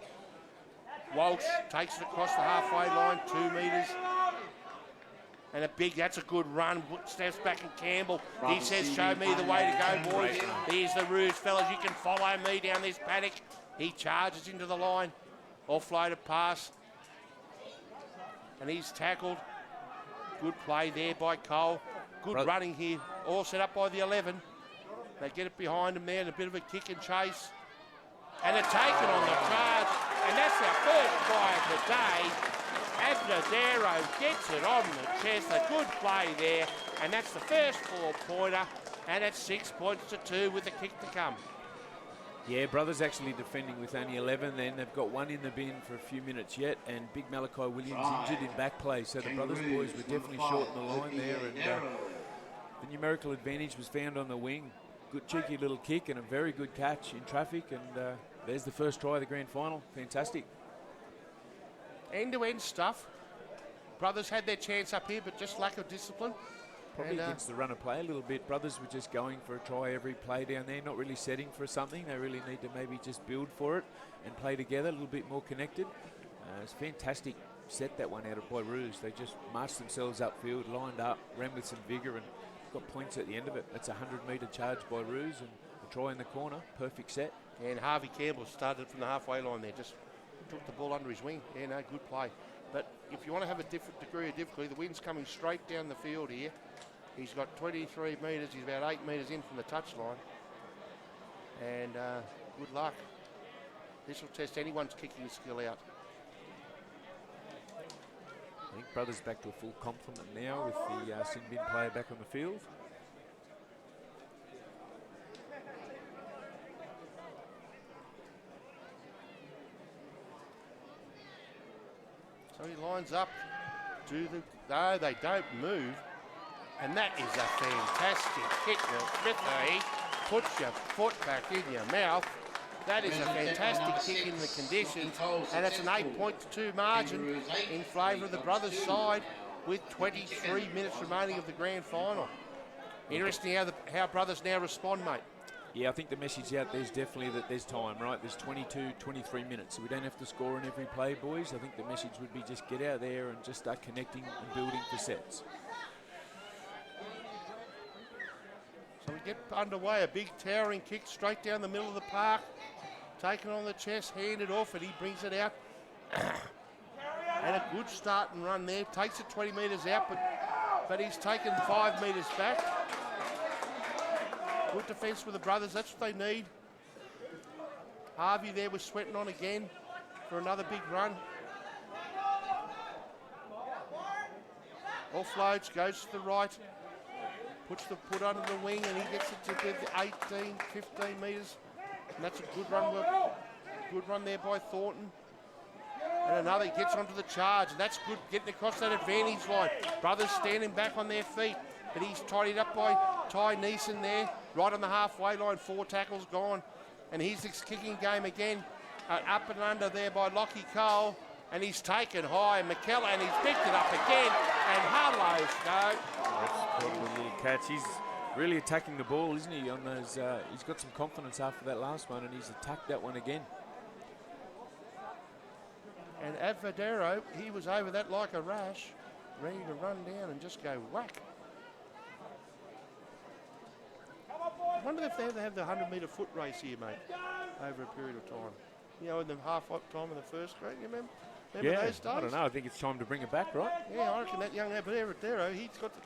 Walsh takes it across the halfway line, 2 metres. And that's a good run. Steps back and Campbell. He says, show me the way to go, boys. Here's the Rouge, fellas. You can follow me down this paddock. He charges into the line. Offloaded pass. And he's tackled. Good play there by Cole. Good running here. All set up by the 11. They get it behind him there and a bit of a kick and chase. And they're taken on the charge. And that's our first try of the day. Agnadero gets it on the chest. A good play there. And that's the first 4-pointer. And it's 6 points to 2 with the kick to come. Yeah, Brothers actually defending with only 11 then. They've got one in the bin for a few minutes yet, and big Malachi Williams injured in back play, so the Brothers boys were definitely short in the line there, and the numerical advantage was found on the wing. Good cheeky little kick and a very good catch in traffic, and there's the first try of the grand final. Fantastic. End-to-end stuff. Brothers had their chance up here, but just lack of discipline. Probably against the run of play a little bit. Brothers were just going for a try every play down there, not really setting for something. They really need to maybe just build for it and play together, a little bit more connected. It's fantastic set that one out of by Rouge. They just marched themselves upfield, lined up, ran with some vigour and got points at the end of it. That's a 100-metre charge by Rouge and a try in the corner. Perfect set. And Harvey Campbell started from the halfway line there, just took the ball under his wing. Yeah, no, good play. But if you want to have a different degree of difficulty, the wind's coming straight down the field here. He's got 23 metres. He's about 8 metres in from the touchline. And good luck. This will test anyone's kicking skill out. I think Brothers back to a full complement now with the sin bin player back on the field. So he lines up to the... No, they don't move. And that is a fantastic kick. Smithy, put your foot back in your mouth. That is a fantastic kick in the conditions. And it's an 8-2 margin in favour of the Brothers side with 23 minutes remaining of the grand final. Interesting how Brothers now respond, mate. Yeah, I think the message out there is definitely that there's time, right? There's 22, 23 minutes, so we don't have to score in every play, boys. I think the message would be just get out there and just start connecting and building for sets. So we get underway, a big towering kick straight down the middle of the park. Taken on the chest, handed off, and he brings it out. And a good start and run there. Takes it 20 metres out, but he's taken 5 metres back. Good defence with the Brothers, that's what they need. Harvey there was sweating on again for another big run. Offloads, goes to the right. Puts the foot under the wing and he gets it to 18, 15 metres. And that's a good run. Good run there by Thornton. And another gets onto the charge. And that's good, getting across that advantage line. Brothers standing back on their feet. But he's tidied up by Ty Neeson there. Right on the halfway line, 4 tackles gone. And here's this kicking game again. Up and under there by Lockie Cole. And he's taken high. McKellar, and he's picked it up again. And hello, Scope. That's a little catch. He's really attacking the ball, isn't he? On those, he's got some confidence after that last one, and he's attacked that one again. And Avadero, he was over that like a rash, ready to run down and just go whack. I wonder if they ever have the 100-metre foot race here, mate, over a period of time. You know, in the half time of the first grade, you remember those days? I don't know. I think it's time to bring it back, right? Yeah, I reckon that young Avadero, he's got the...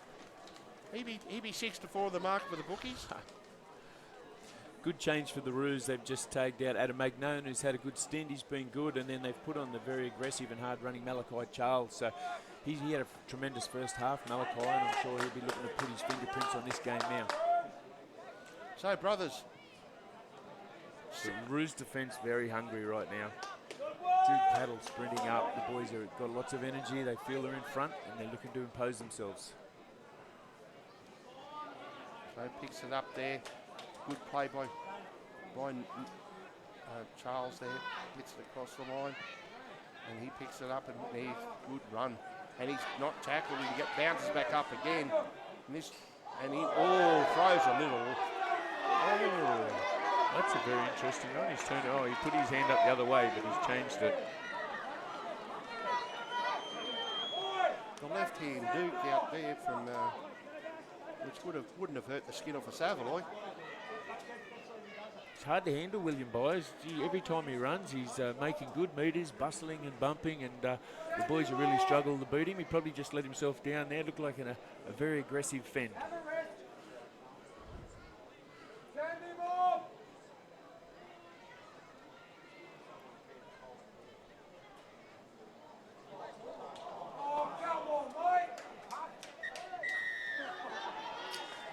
He'd be 6 to 4 the mark for the bookies. Good change for the Roos. They've just tagged out Adam Magnone, who's had a good stint. He's been good, and then they've put on the very aggressive and hard-running Malachi Charles. So he had a tremendous first half, Malachi, and I'm sure he'll be looking to put his fingerprints on this game now. So, brothers, The Roos defence very hungry right now. Duke Paddle sprinting up. The boys have got lots of energy. They feel they're in front and they're looking to impose themselves. so picks it up there. Good play by Charles there. Gets it across the line. And he picks it up and there, good run. And he's not tackled. He bounces back up again. And he throws a little. Oh. That's a very interesting run. He's turned. Oh, he put his hand up the other way, but he's changed it. The left-hand Duke out there from, which wouldn't have hurt the skin off a Savoy. It's hard to handle, William Byers. Gee, every time he runs, he's making good meters, bustling and bumping, and the boys have really struggled to beat him. He probably just let himself down there. Looked like a very aggressive fend.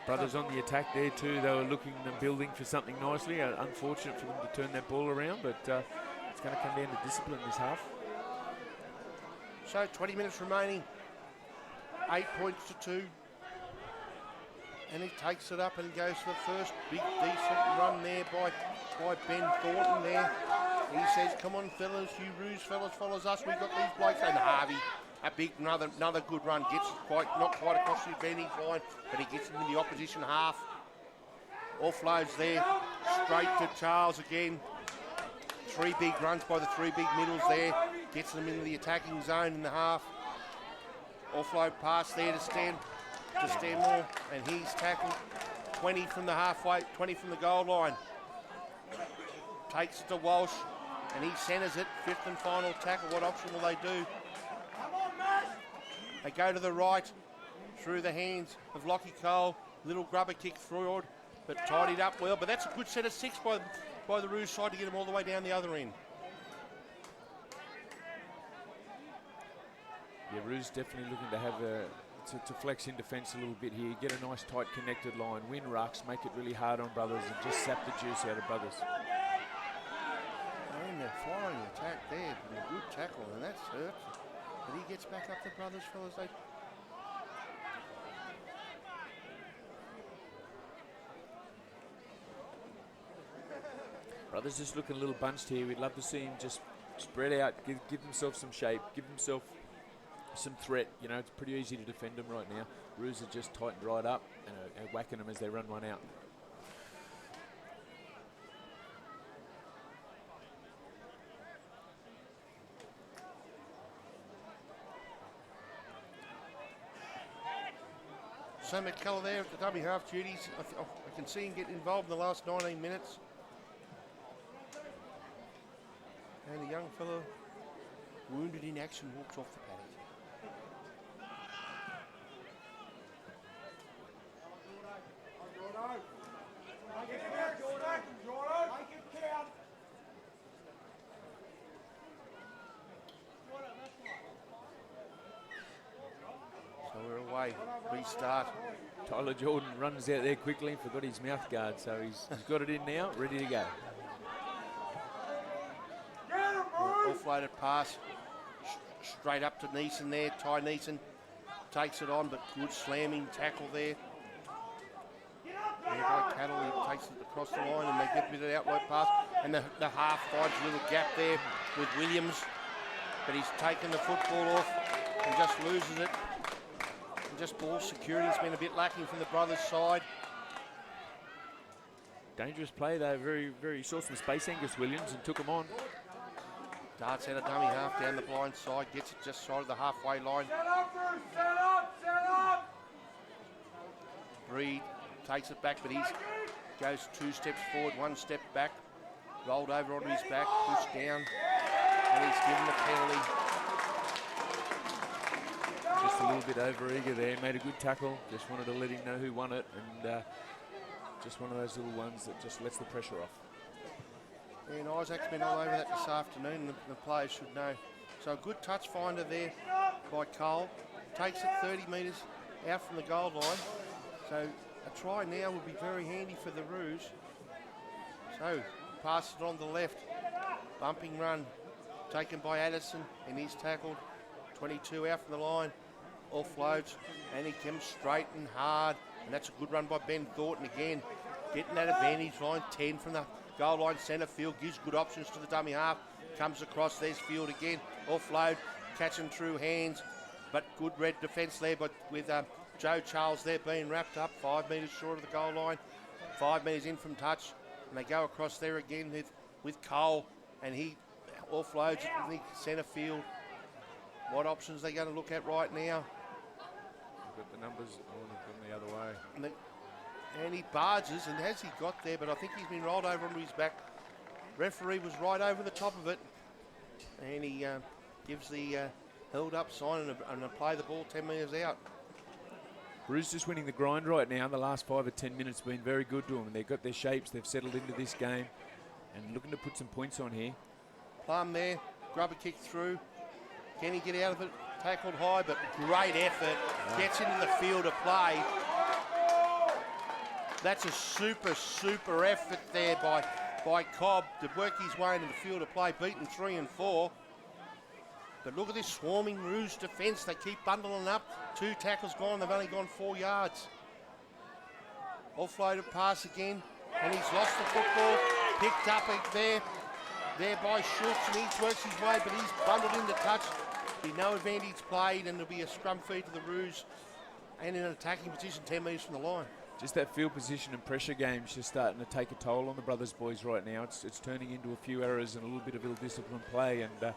Brothers on the attack there too. They were looking and building for something nicely. Unfortunate for them to turn that ball around, but it's going to come down to discipline this half. So 20 minutes remaining. 8 points to 2. And he takes it up and goes for the first big decent run there by Ben Thornton there. He says, come on fellas, you Roos fellas follows us. We got these blokes. And Harvey, a big another good run. Gets not quite across the advantage line, but he gets into the opposition half. Offloads there, straight to Charles again. 3 big runs by the 3 big middles there. Gets them into the attacking zone in the half. Offload pass there to Stanmore, and he's tackled 20 from the halfway, 20 from the goal line. Takes it to Walsh, and he centres it. 5th and final tackle. What option will they do? They go to the right, through the hands of Lockie Cole. Little grubber kick forward, but tidied up well. But that's a good set of 6 by the Roos side to get them all the way down the other end. Yeah, Roos definitely looking to have to flex in defence a little bit here. Get a nice tight connected line. Win rucks, make it really hard on Brothers, and just sap the juice out of Brothers. And they're flying attack there, but a good tackle, and that's hurt. But he gets back up to Brothers, fellas. Brothers just looking a little bunched here. We'd love to see him just spread out, give themselves some shape, give themselves some threat. You know, it's pretty easy to defend them right now. Roos are just tightened right up and whacking them as they run one out. So McKellar there at the dummy half duties. I can see him getting involved in the last 19 minutes. And the young fellow, wounded in action, walks off the paddock. So we're away. Restart. Tyler Jordan runs out there quickly and forgot his mouth guard, so he's got it in now, ready to go. Offloaded pass straight up to Neeson there. Ty Neeson takes it on, but good slamming tackle there. There by Cattle, he takes it across the line and they get a bit of outward pass. And the half finds a little gap there with Williams, but he's taken the football off and just loses it. And just ball security's been a bit lacking from the Brothers' side. Dangerous play though, very saw some space, Angus Williams, and took him on. Darts out a dummy half down the blind side, gets it just side of the halfway line. Set up! Breed takes it back, but he goes 2 steps forward, 1 step back. Rolled over onto his back, pushed down, and he's given the penalty. Just a little bit over-eager there, made a good tackle, just wanted to let him know who won it, and just one of those little ones that just lets the pressure off. And Isaac's been all over that this afternoon, and the players should know. So a good touch finder there by Cole. Takes it 30 metres out from the goal line. So a try now would be very handy for the Roos. So passes it on the left. Bumping run taken by Addison, and he's tackled. 22 out from the line. Offloads, and he comes straight and hard. And that's a good run by Ben Thornton again. Getting that advantage line, 10 from the goal line centre field. Gives good options to the dummy half. Comes across, there's Field again. Offload, catching through hands. But good red defence there, but with Joe Charles there being wrapped up. 5 metres short of the goal line. 5 metres in from touch. And they go across there again with Cole. And he offloads it in the centre field. What options are they going to look at right now? Got the numbers on the other way. And he barges, and has he got there? But I think he's been rolled over onto his back. Referee was right over the top of it. And he gives the held up sign and play the ball 10 metres out. Bruce just winning the grind right now. The last 5 or 10 minutes have been very good to them. They've got their shapes. They've settled into this game. And looking to put some points on here. Plum there. Grubber kick through. Can he get out of it? Tackled high, but great effort. Gets into the field of play. That's a super effort there by Cobb to work his way into the field of play, beaten 3 and 4. But look at this swarming Roos defence. They keep bundling up. 2 tackles gone. They've only gone 4 yards. Offloaded pass again, and he's lost the football. Picked up there by Schultz, and he works his way, but he's bundled into touch. Be no advantage played, and there'll be a scrum feed to the Roos, and in an attacking position 10 metres from the line. Just that field position and pressure game's just starting to take a toll on the Brothers boys right now. It's turning into a few errors and a little bit of ill-disciplined play, and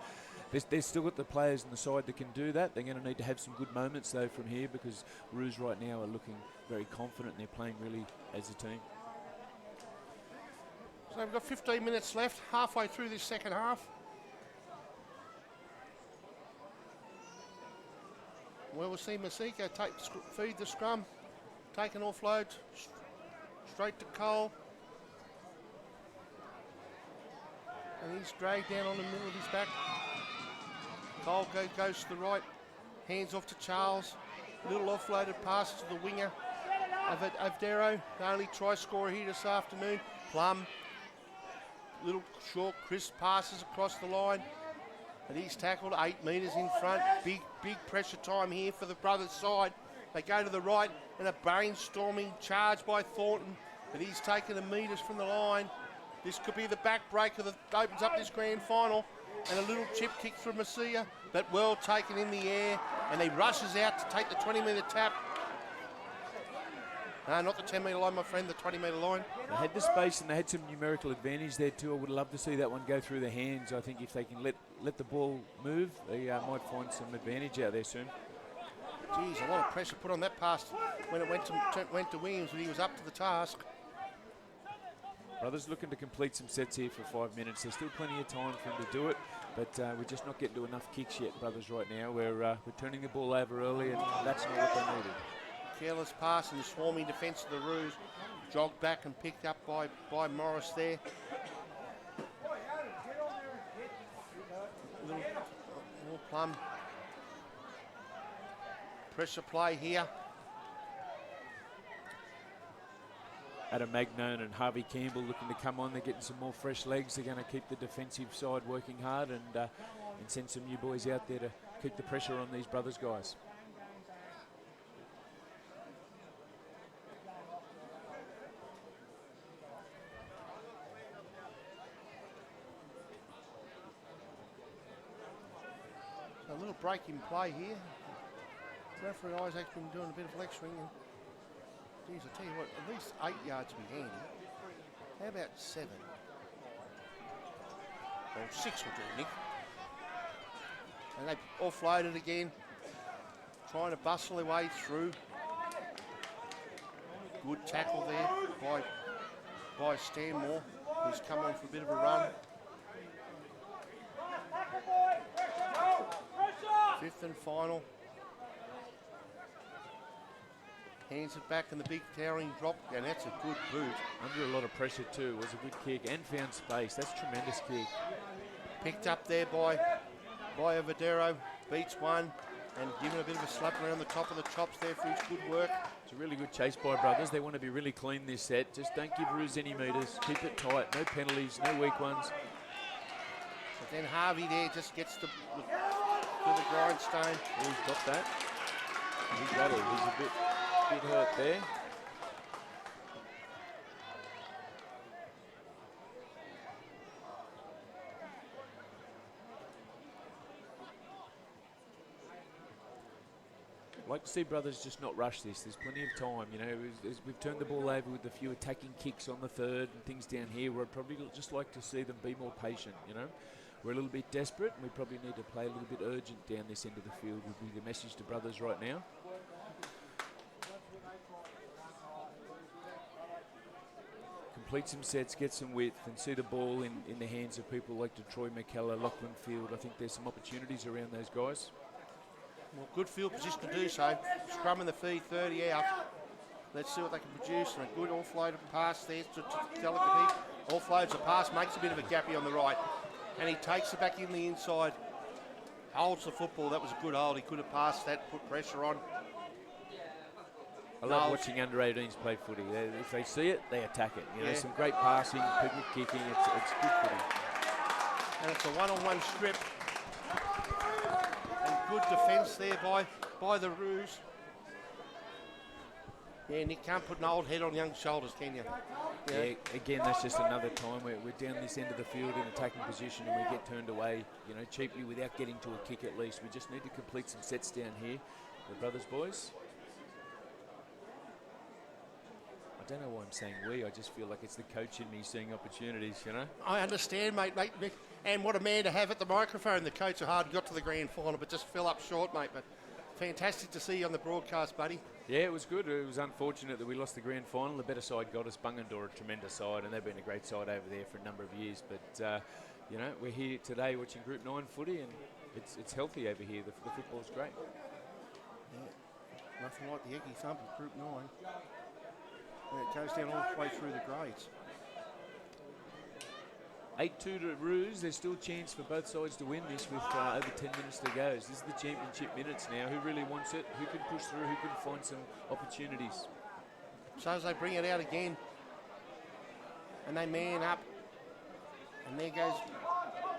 they've still got the players on the side that can do that. They're going to need to have some good moments, though, from here, because Roos right now are looking very confident, and they're playing really as a team. So we've got 15 minutes left, halfway through this second half. Well, we'll see Masika feed the scrum, take an offload, straight to Cole. And he's dragged down on the middle of his back. Cole goes to the right, hands off to Charles. Little offloaded pass to the winger of Darrow, the only try scorer here this afternoon. Plum, little short, crisp passes across the line. And he's tackled 8 metres in front. Big pressure time here for the Brothers side. They go to the right, and a brainstorming charge by Thornton. But he's taken a metres from the line. This could be the backbreaker that opens up this grand final. And a little chip kick from Masia, but well taken in the air. And he rushes out to take the 20-metre tap. No, not the 10-metre line, my friend, the 20-metre line. They had the space and they had some numerical advantage there too. I would love to see that one go through their hands. I think if they can let the ball move, they might find some advantage out there soon. Geez, a lot of pressure put on that pass when it went to Williams, but he was up to the task. Brothers looking to complete some sets here for 5 minutes. There's still plenty of time for them to do it, but we're just not getting to enough kicks yet, Brothers, right now. We're turning the ball over early, and that's not what they needed. Careless pass and the swarming defence of the Roos. Jogged back and picked up by Morris there. Little Plum. Pressure play here. Adam Magnone and Harvey Campbell looking to come on. They're getting some more fresh legs. They're going to keep the defensive side working hard and send some new boys out there to keep the pressure on these Brothers guys. A little break in play here. Referee Isaac's been doing a bit of lecturing. Geez, I tell you what, at least 8 yards would be handy. How about 7? Well, 6 will do, Nick. And they offloaded again, trying to bustle their way through. Good tackle there by Stanmore, who's come on for a bit of a run. 5th and final. Hands it back in the big towering drop, and that's a good boot. Under a lot of pressure too. It was a good kick and found space. That's a tremendous kick. Picked up there by by Vadero, beats one, and giving a bit of a slap around the top of the chops there for his good work. It's a really good chase by brothers. They want to be really clean this set. Just don't give Ruse any metres. Keep it tight. No penalties, no weak ones. But then Harvey there just gets to the grindstone. Oh, he's got that. He got it. He's a bit hurt there. I'd like to see brothers just not rush this. There's plenty of time, you know. As we've turned the ball over with a few attacking kicks on the third and things down here, we'd probably just like to see them be more patient, you know. We're a little bit desperate, and we probably need to play a little bit urgent down this end of the field would be the message to brothers right now. Complete some sets, get some width, and see the ball in the hands of people like Detroit McKellar, Lachlan Field. I think there's some opportunities around those guys. Well, good field position to do so. Scrum in the feed, 30 out. Let's see what they can produce. And a good offloaded pass there to Telecopy. Offloads a pass, makes a bit of a gappy on the right. And he takes it back in the inside. Holds the football. That was a good hold. He could have passed that, put pressure on. I love watching under-18s play footy. If they see it, they attack it. You know, some great passing, people kicking. It's good footy. And it's a one-on-one strip. And good defence there by the Roos. Yeah, Nick can't put an old head on young shoulders, can you? Yeah, again, that's just another time where we're down this end of the field in attacking position and we get turned away, you know, cheaply without getting to a kick at least. We just need to complete some sets down here, the brothers, boys. I don't know why I'm saying we. I just feel like it's the coach in me seeing opportunities, you know. I understand, mate. And what a man to have at the microphone. The coach hard got to the grand final, but just fell up short, mate. But fantastic to see you on the broadcast, buddy. Yeah, it was good. It was unfortunate that we lost the grand final. The better side got us. Bungendore, a tremendous side, and they've been a great side over there for a number of years. But, you know, we're here today watching Group 9 footy, and it's healthy over here. The football's great. Yeah. Nothing like the Eggy thump of Group 9. And it goes down all the way through the grades. 8-2 to Roos. There's still a chance for both sides to win this with over 10 minutes to go. This is the championship minutes now. Who really wants it? Who can push through? Who can find some opportunities? So as they bring it out again, and they man up, and there goes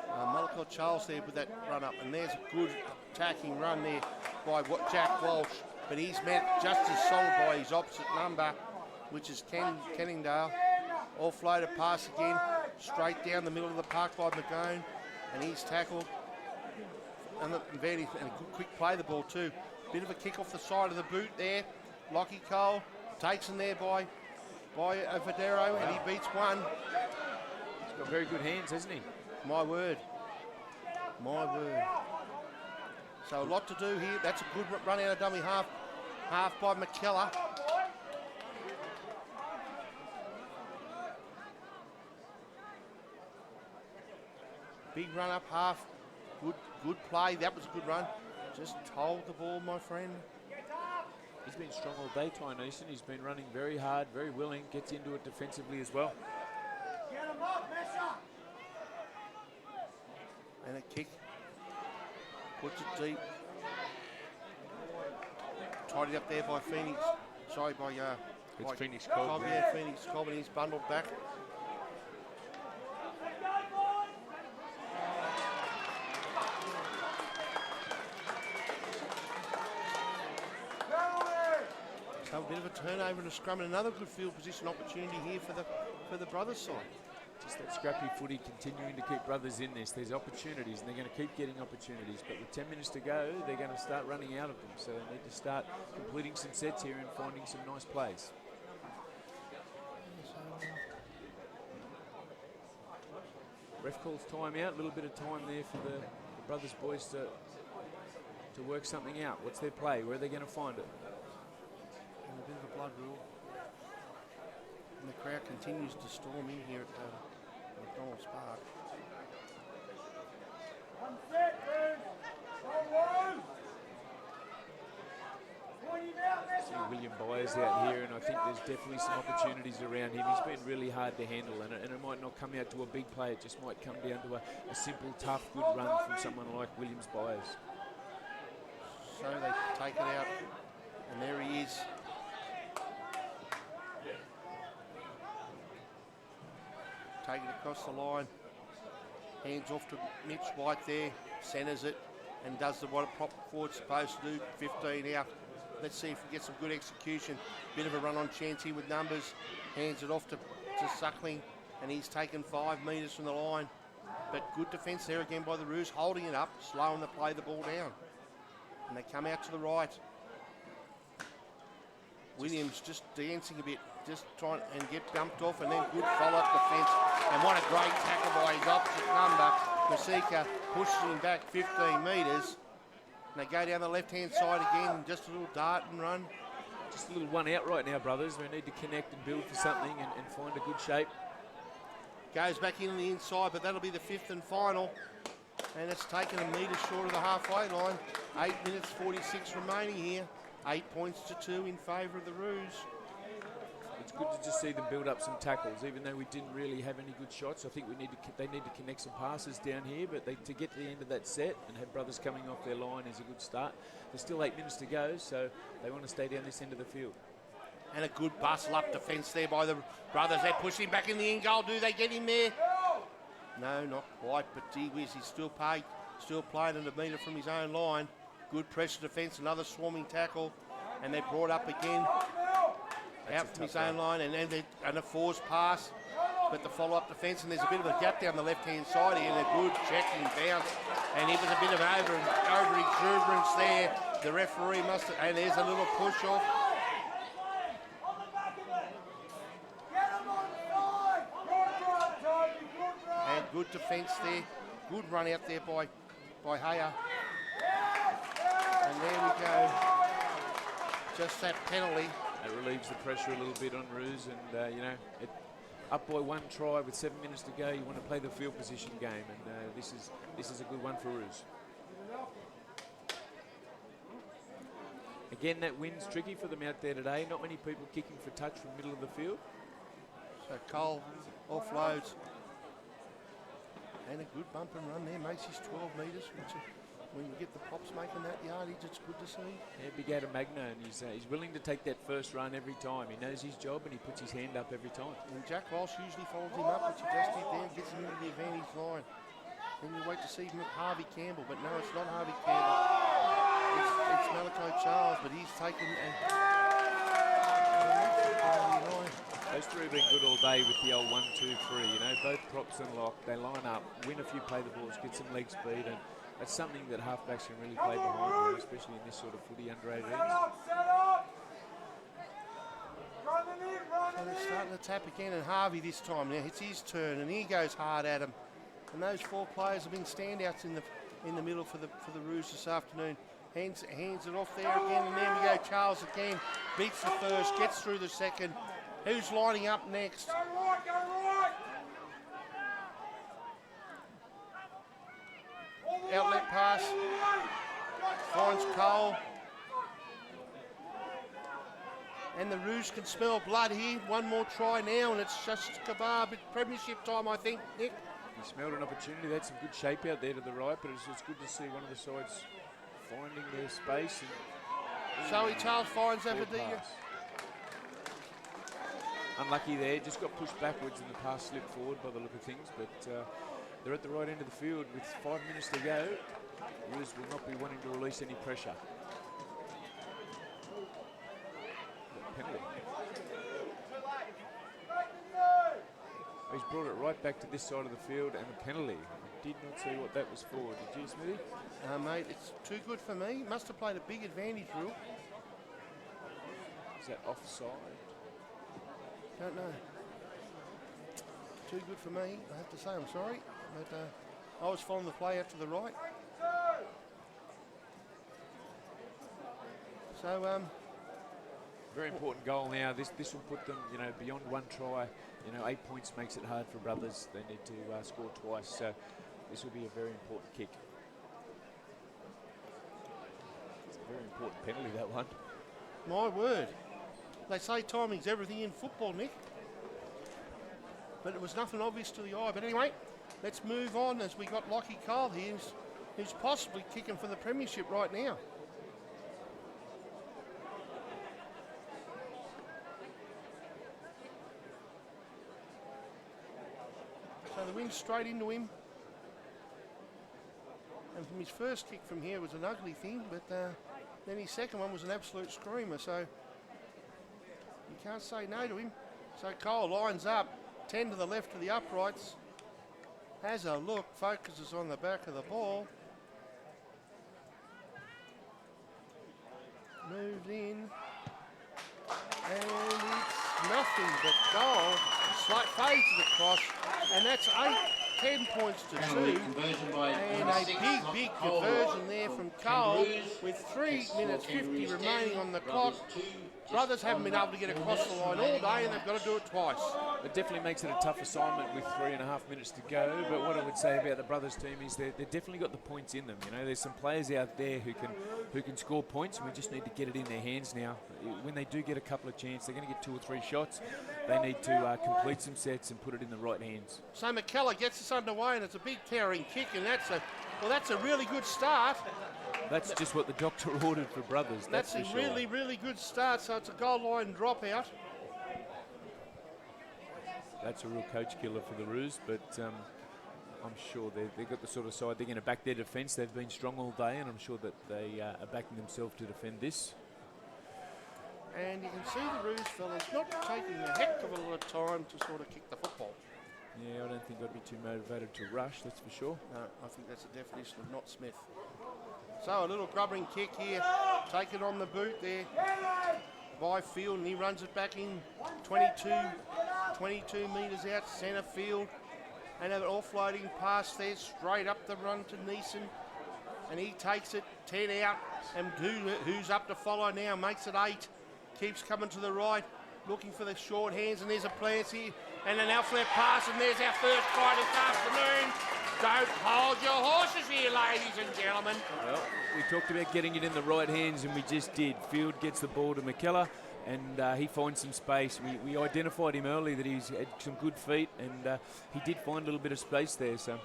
Malachi Charles there with that run up, and there's a good attacking run there by Jack Walsh, but he's met just as solid by his opposite number, which is Kenningdale. Offloaded pass again, straight down the middle of the park by McGone, and he's tackled. And a good quick play the ball too. Bit of a kick off the side of the boot there. Lockie Cole takes him there by Vadero, and he beats one. He's got very good hands, hasn't he? My word. My word. So a lot to do here. That's a good run out of dummy half by McKellar. Big run up half. Good play. That was a good run. Just hold the ball, my friend. He's been strong all day, Ty Neeson. He's been running very hard, very willing, gets into it defensively as well. Get him up, Messer! And a kick. Puts it deep. Tidied up there by Phoenix. Sorry, by Phoenix Cobb. Yeah, Phoenix Cobb, and he's bundled back. So a bit of a turnover and a scrum, and another good field position opportunity here for the brothers' side. Just that scrappy footy continuing to keep brothers in this. There's opportunities, and they're going to keep getting opportunities. But with 10 minutes to go, they're going to start running out of them. So they need to start completing some sets here and finding some nice plays. Ref calls time out. A little bit of time there for the brothers' boys to work something out. What's their play? Where are they going to find it? And a bit of a blood rule. And the crowd continues to storm in here at McDonald's Park. One set, dude! Go on! See William Byers out here, and I think there's definitely some opportunities around him. He's been really hard to handle, and it might not come out to a big play. It just might come down to a simple, tough, good run from someone like Williams Byers. So they take it out, and there he is. Take it across the line. Hands off to Mitch White there. Centres it and does what a prop forward's supposed to do. 15 out. Let's see if we get some good execution. Bit of a run on chance here with numbers. Hands it off to Suckling, and he's taken 5 metres from the line. But good defence there again by the Roos, holding it up, slowing the play the ball down. And they come out to the right. Williams just dancing a bit, just trying and get bumped off, and then good follow-up defence. And what a great tackle by his opposite number. Masika pushes him back 15 metres. And they go down the left-hand side again, just a little dart and run. Just a little one out right now, brothers. We need to connect and build for something and find a good shape. Goes back in on the inside, but that'll be the 5th and final. And it's taken a metre short of the halfway line. 8 minutes 46 remaining here. 8 points to 2 in favour of the Roos. It's good to just see them build up some tackles, even though we didn't really have any good shots. I think they need to connect some passes down here, but to get to the end of that set and have brothers coming off their line is a good start. There's still 8 minutes to go, so they want to stay down this end of the field. And a good bustle up defence there by the brothers. They're pushing back in the end goal. Do they get him there? No, not quite, but gee whiz, he's still playing at a metre from his own line. Good pressure defence, another swarming tackle, and they're brought up again. Out from his own line, and a forced pass, but the follow-up defence, and there's a bit of a gap down the left-hand side here, and a good checking bounce, and it was a bit of over-exuberance there. The referee must have, and there's a little push-off. And good defence there, good run out there by Haya. And there we go, just that penalty. It relieves the pressure a little bit on Roos, and up by 1 try with 7 minutes to go. You want to play the field position game, and this is a good one for Roos. Again, that wind's tricky for them out there today. Not many people kicking for touch from middle of the field. So Cole offloads, and a good bump and run there. Makes his 12 metres. When you get the props making that yardage, it's good to see. Yeah, big out of Magna, and he's willing to take that first run every time. He knows his job, and he puts his hand up every time. And Jack Walsh usually follows him up, which he just did there, and gets him into the advantage line. Then you wait to see Harvey Campbell, but no, it's not Harvey Campbell. It's Malachi Charles, but he's taken and those three have been good all day with the old 1, 2, 3. Both props and lock. They line up, win a few play the balls, get some leg speed, and that's something that halfbacks can really play behind, especially in this sort of footy under 18s. So they're starting to tap again, and Harvey this time. Now it's his turn, and he goes hard at him. And those 4 players have been standouts in the middle for the Roos this afternoon. Hands it off there again, and there we go. Charles again beats the first, gets through the second. Who's lining up next? Go right. Outlet pass. Finds Cole. And the Roos can smell blood here. One more try now, and it's just kebab. It's premiership time, I think, Nick. He smelled an opportunity. They had some good shape out there to the right, but it's good to see one of the sides finding their space. Zoe Charles finds Avadilla. Unlucky there, just got pushed backwards and the pass slipped forward by the look of things, but they're at the right end of the field with 5 minutes to go. Roos will not be wanting to release any pressure. Penalty. He's brought it right back to this side of the field, and a penalty. I did not see what that was for. Did you, Smithy? Mate, it's too good for me. Must have played a big advantage rule. Is that offside? Don't know. Too good for me, I have to say. I'm sorry, but I was following the play out to the right. So, very important goal now. This will put them, beyond 1 try. 8 points makes it hard for brothers. They need to score twice. So this will be a very important kick. It's a very important penalty, that one. My word. They say timing's everything in football, Nick. But it was nothing obvious to the eye. But anyway, let's move on as we got Lockie Cole here, who's possibly kicking for the premiership right now. So the win straight into him. And from his first kick from here was an ugly thing, but then his second one was an absolute screamer, so you can't say no to him. So Cole lines up, 10 to the left of the uprights, has a look, focuses on the back of the ball, moves in, and it's nothing but goal. Slight fade to the cross, and that's 10 points to 2, and a big conversion there from Cole with 3 minutes 50 remaining on the clock. Brothers haven't been able to get across the line all day, and they've got to do it twice. It definitely makes it a tough assignment with 3.5 minutes to go, but what I would say about the Brothers team is they've definitely got the points in them. You know, there's some players out there who can score points, and we just need to get it in their hands now. When they do get a couple of chances, they're going to get 2 or 3 shots. They need to complete some sets and put it in the right hands. So McKellar gets us underway, and it's a big towering kick, and that's a really good start. That's just what the doctor ordered for Brothers. That's a really, really good start, so it's a goal line dropout. That's a real coach killer for the Roos, but I'm sure they've got the sort of side they're going to back their defence. They've been strong all day, and I'm sure that they are backing themselves to defend this. And you can see the Roos fellas not taking a heck of a lot of time to sort of kick the football. Yeah, I don't think I'd be too motivated to rush, that's for sure. No, I think that's the definition of not Smith. So a little grubbering kick here, taken on the boot there by Field, and he runs it back in 22 metres out centre field, and an offloading pass there straight up the run to Neeson, and he takes it 10 out, and who's up to follow now, makes it 8, keeps coming to the right, looking for the short hands, and there's a Clancy, and an outlet pass, and there's our first try this afternoon. Don't hold your horses here, ladies and gentlemen. Well, we talked about getting it in the right hands, and we just did. Field gets the ball to McKellar, and he finds some space. We identified him early that he's had some good feet, and he did find a little bit of space there. So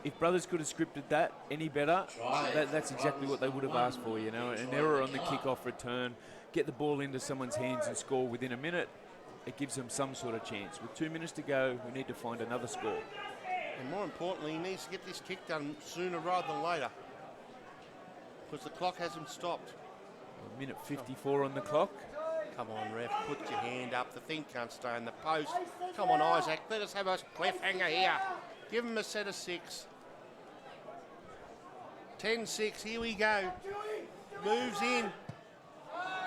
if Brothers could have scripted that any better, that's exactly what they would have asked for, you know. An error on the kick-off return, get the ball into someone's hands and score within a minute, it gives them some sort of chance. With 2 minutes to go, we need to find another score. And more importantly, he needs to get this kick done sooner rather than later, because the clock hasn't stopped. A minute 54 on the clock. Come on, ref, put your hand up. The thing can't stay in the post. Come on, Isaac, let us have a cliffhanger here. Give him a set of 6. 10-6, here we go. Moves in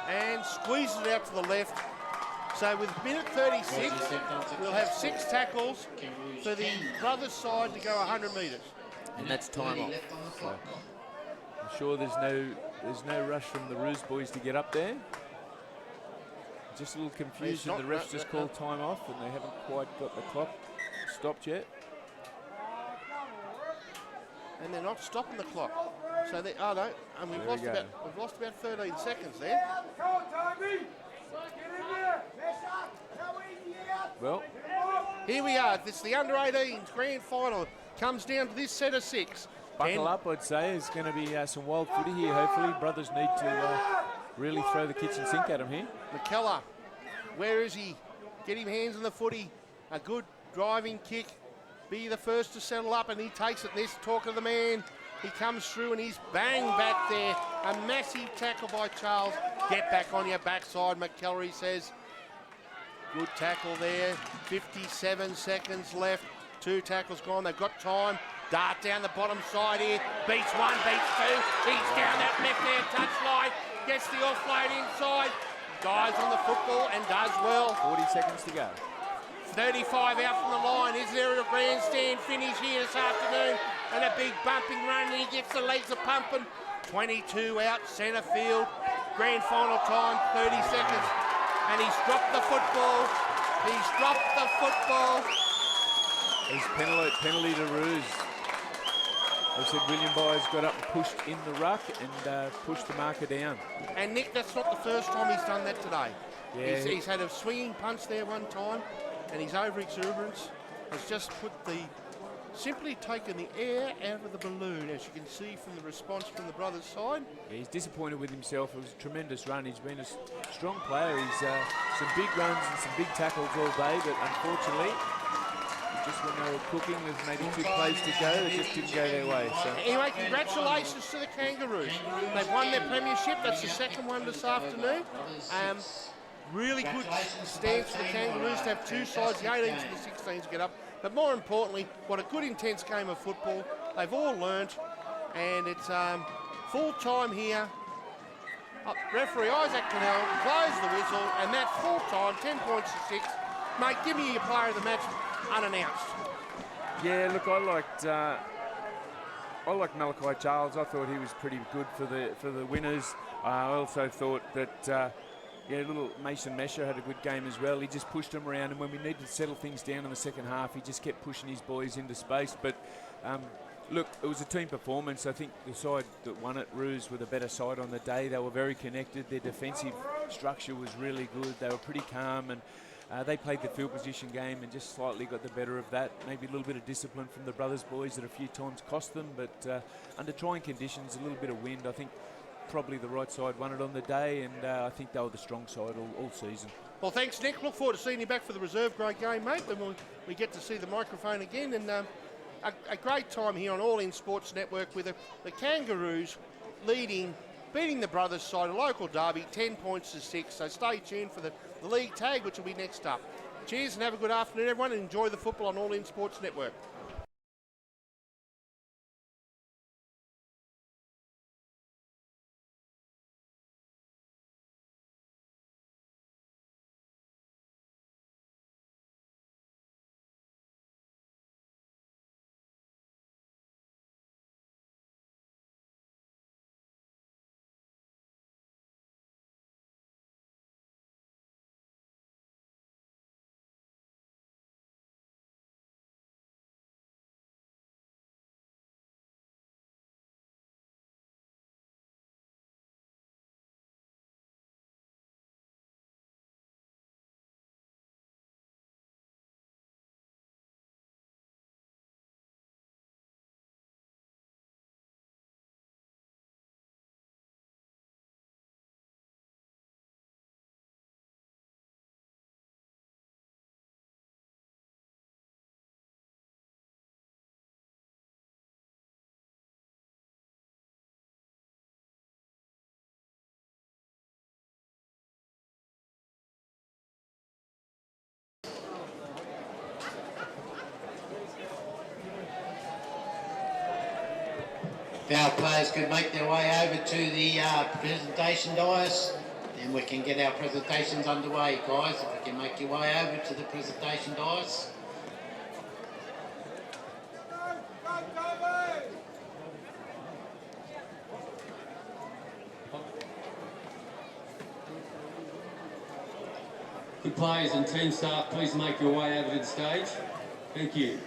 and squeezes it out to the left. So with minute 36, we'll have 6 tackles for the Brothers side to go 100 metres. And that's time off. So I'm sure there's no rush from the Roos boys to get up there. Just a little confusion. The refs just called time off, and they haven't quite got the clock stopped yet. And they're not stopping the clock. So they, oh no, and we've lost about 13 seconds there. Well, here we are. This is the under-18s grand final. Comes down to this set of 6. Buckle up, I'd say. It's going to be some wild footy here, hopefully. Brothers need to really throw the kitchen sink at him here. McKellar, where is he? Get him hands on the footy. A good driving kick. Be the first to settle up, and he takes it. This talk of the man. He comes through, and he's bang back there. A massive tackle by Charles. Get back on your backside, McKellar, he says. Good tackle there. 57 seconds left. 2 tackles gone. They've got time. Dart down the bottom side here. Beats 1, beats 2. He's down that left-hand touchline. Gets the offload inside. Dives on the football and does well. 40 seconds to go. 35 out from the line. Is there a grandstand finish here this afternoon? And a big bumping run, and he gets the legs a pumping. 22 out, centre field. Grand final time, 30 seconds. And he's dropped the football. He's dropped the football. He's penalty to Roos. they said William Byers got up and pushed in the ruck and pushed the marker down. And Nick, that's not the first time he's done that today. Yeah. He's had a swinging punch there one time, and his over-exuberance has just put simply taken the air out of the balloon, as you can see from the response from the brothers' side. Yeah, he's disappointed with himself. It was a tremendous run. He's been a strong player. He's some big runs and some big tackles all day, but unfortunately, just when they were cooking, there's maybe 2 plays to go. It just didn't go their way. So. Anyway, congratulations to the Kangaroos. They've won their premiership. That's the second one this afternoon. Really good stance for the Kangaroos to have 2 sides, the 18s and the 16s get up. But more importantly, what a good intense game of football. They've all learnt, and it's full time here. Referee Isaac Cannell blows the whistle, and that's full time, 10 points to 6. Mate, give me your player of the match unannounced. Yeah, look, I liked Malachi Charles. I thought he was pretty good for the winners. I also thought that little Mason Mesher had a good game as well. He just pushed them around, and when we needed to settle things down in the second half, he just kept pushing his boys into space. But look, it was a team performance. I think the side that won it, Roos, were the better side on the day. They were very connected. Their defensive structure was really good. They were pretty calm, and they played the field position game and just slightly got the better of that. Maybe a little bit of discipline from the brothers boys that a few times cost them, but under trying conditions, a little bit of wind, I think probably the right side won it on the day, and I think they were the strong side all season. Well, thanks, Nick. Look forward to seeing you back for the reserve grade game, mate, when we get to see the microphone again. And a great time here on All In Sports Network with the Kangaroos beating the brothers side, a local derby, 10 points to 6. So stay tuned for the league tag, which will be next up. Cheers and have a good afternoon, everyone, and enjoy the football on All In Sports Network. If our players could make their way over to the presentation dais, then we can get our presentations underway, guys. If we can make your way over to the presentation dais. Good players and team staff, please make your way over to the stage. Thank you.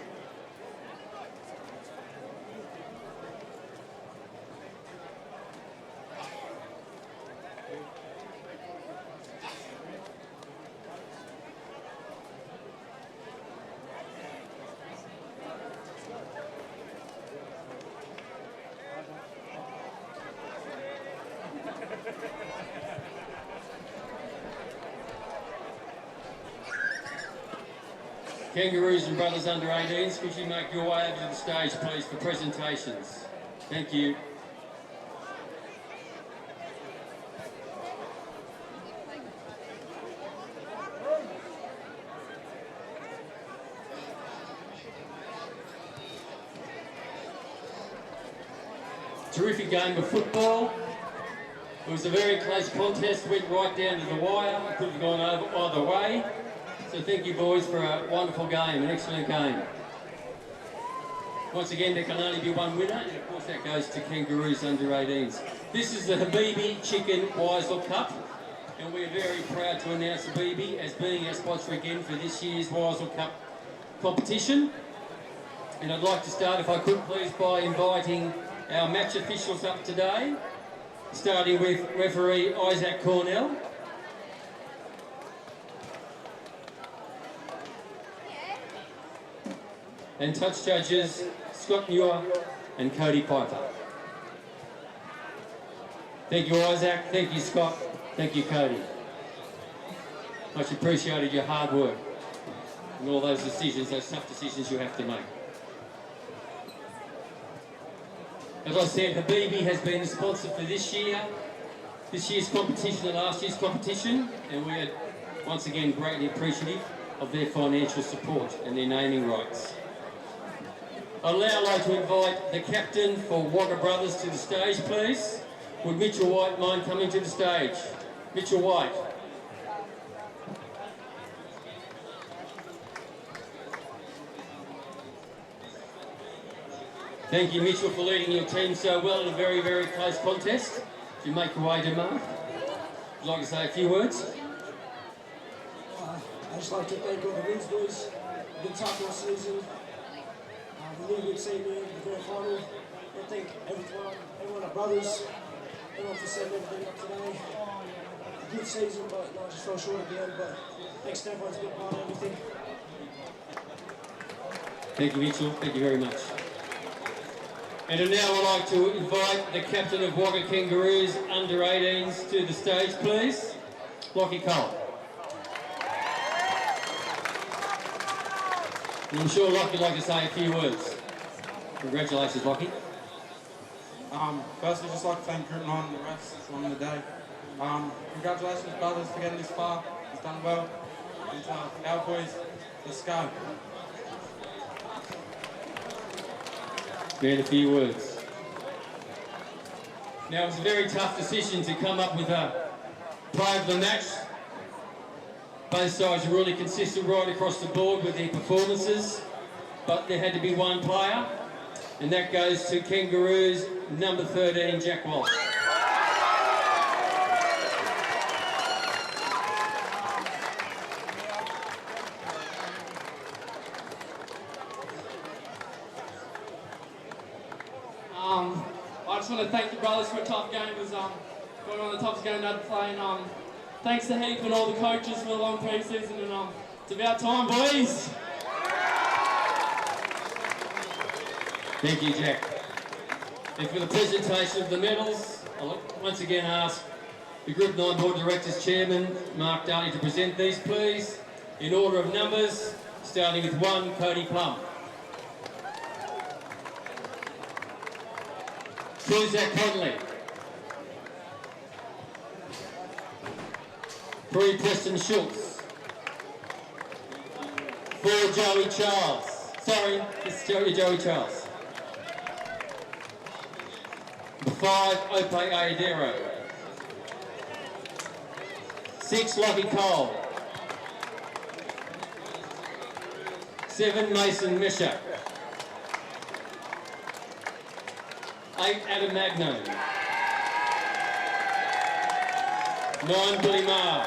Kangaroos and brothers under 18s, could you make your way over to the stage, please, for presentations? Thank you. Terrific game of football. It was a very close contest, went right down to the wire. It could have gone over either way. So thank you, boys, for a wonderful game, an excellent game. Once again, there can only be one winner, and of course that goes to Kangaroos under 18s. This is the Habibi Chicken Weissel Cup, and we're very proud to announce Habibi as being our sponsor again for this year's Weissel Cup competition. And I'd like to start, if I could please, by inviting our match officials up today, starting with referee Isaac Cornell. And touch judges Scott Muir and Cody Piper. Thank you, Isaac. Thank you, Scott. Thank you, Cody. Much appreciated your hard work and all those decisions, those tough decisions you have to make. As I said, Habibi has been the sponsor for this year's competition and last year's competition, and we are once again greatly appreciative of their financial support and their naming rights. I'd now like to invite the captain for Wagga Brothers to the stage, please. Would Mitchell White mind coming to the stage? Mitchell White. Thank you, Mitchell, for leading your team so well in a very, very close contest. If you make your way to Mark, would you like to say a few words? I'd just like to thank all the Wins boys. Been tough all season. We need a good team in the grand final. I thank everyone, our brothers, everyone for setting everything up today. A good season, but I just fell short at the end. But thanks to everyone who's been part of everything. Thank you, Mitchell. Thank you very much. And now I'd like to invite the captain of Wagga Kangaroos under-18s to the stage, please. Lockie Cole. And I'm sure Lockie would like to say a few words. Congratulations, Lockie. Firstly, just like to thank Group 9 and the rest on the day. Congratulations, brothers, for getting this far. It's done well. And our boys, let's go. Man, a few words. Now, it was a very tough decision to come up with a player of the match. Both sides were really consistent right across the board with their performances, but there had to be one player, and that goes to Kangaroos number 13, Jack Walsh. I just want to thank the brothers for a tough game. It was one of the toughest games I'd play, and thanks to Heath and all the coaches for the long pre-season, and it's about time, boys. Thank you, Jack. And for the presentation of the medals, I'll once again ask the Group 9 Board Directors Chairman, Mark Daly, to present these, please, in order of numbers, starting with 1, Cody Plum. 2, Zach Conley. 3, Preston Schultz. 4, Joey Charles. Sorry, this is Joey Charles. 5, Ope Aidero. 6, Lockie Cole. 7, Mason Misha. 8, Adam Magno. 9, Billy Marr.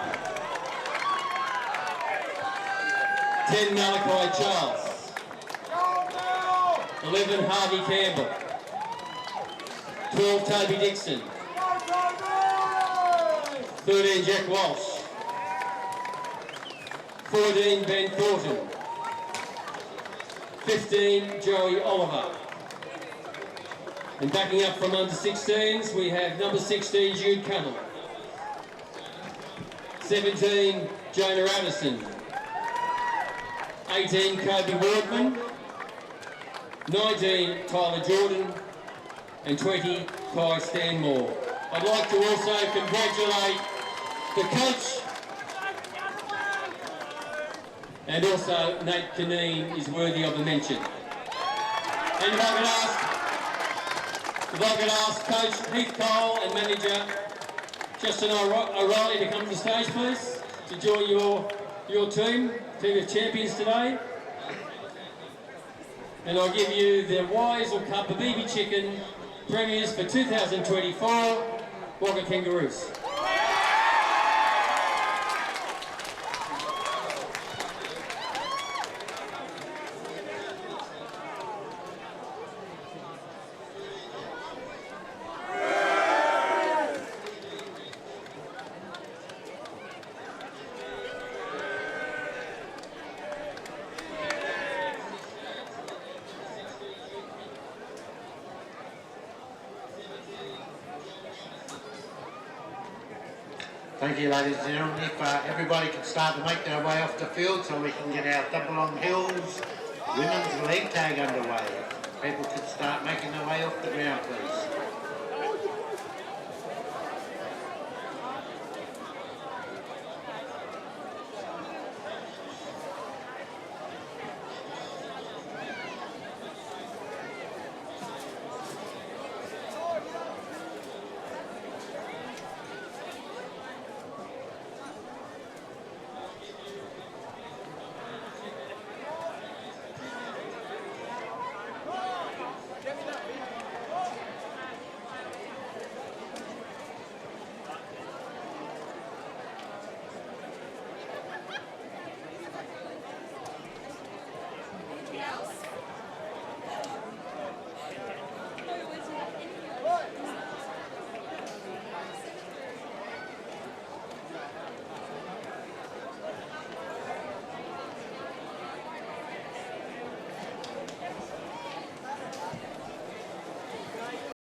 10, Malachi Charles. 11, Harvey Campbell. 12, Toby Dixon. 13, Jack Walsh. 14, Ben Thornton. 15, Joey Oliver. And backing up from under 16s, we have number 16, Jude Cunnell. 17, Jonah Addison. 18, Kobe Wardman. 19, Tyler Jordan. And 20, Kai Stanmore. I'd like to also congratulate the coach. And also Nate Caneen is worthy of a mention. And if I could ask Coach Heath Cole and manager Justin O'Reilly to come to the stage, please, to join your team of champions today. And I'll give you the Weissel Cup of BB Chicken Premiers for 2024, Wagga Kangaroos. Thank you, ladies and gentlemen. If everybody can start to make their way off the field so we can get our double on hills women's leg tag underway. People can start making their way off the ground, please.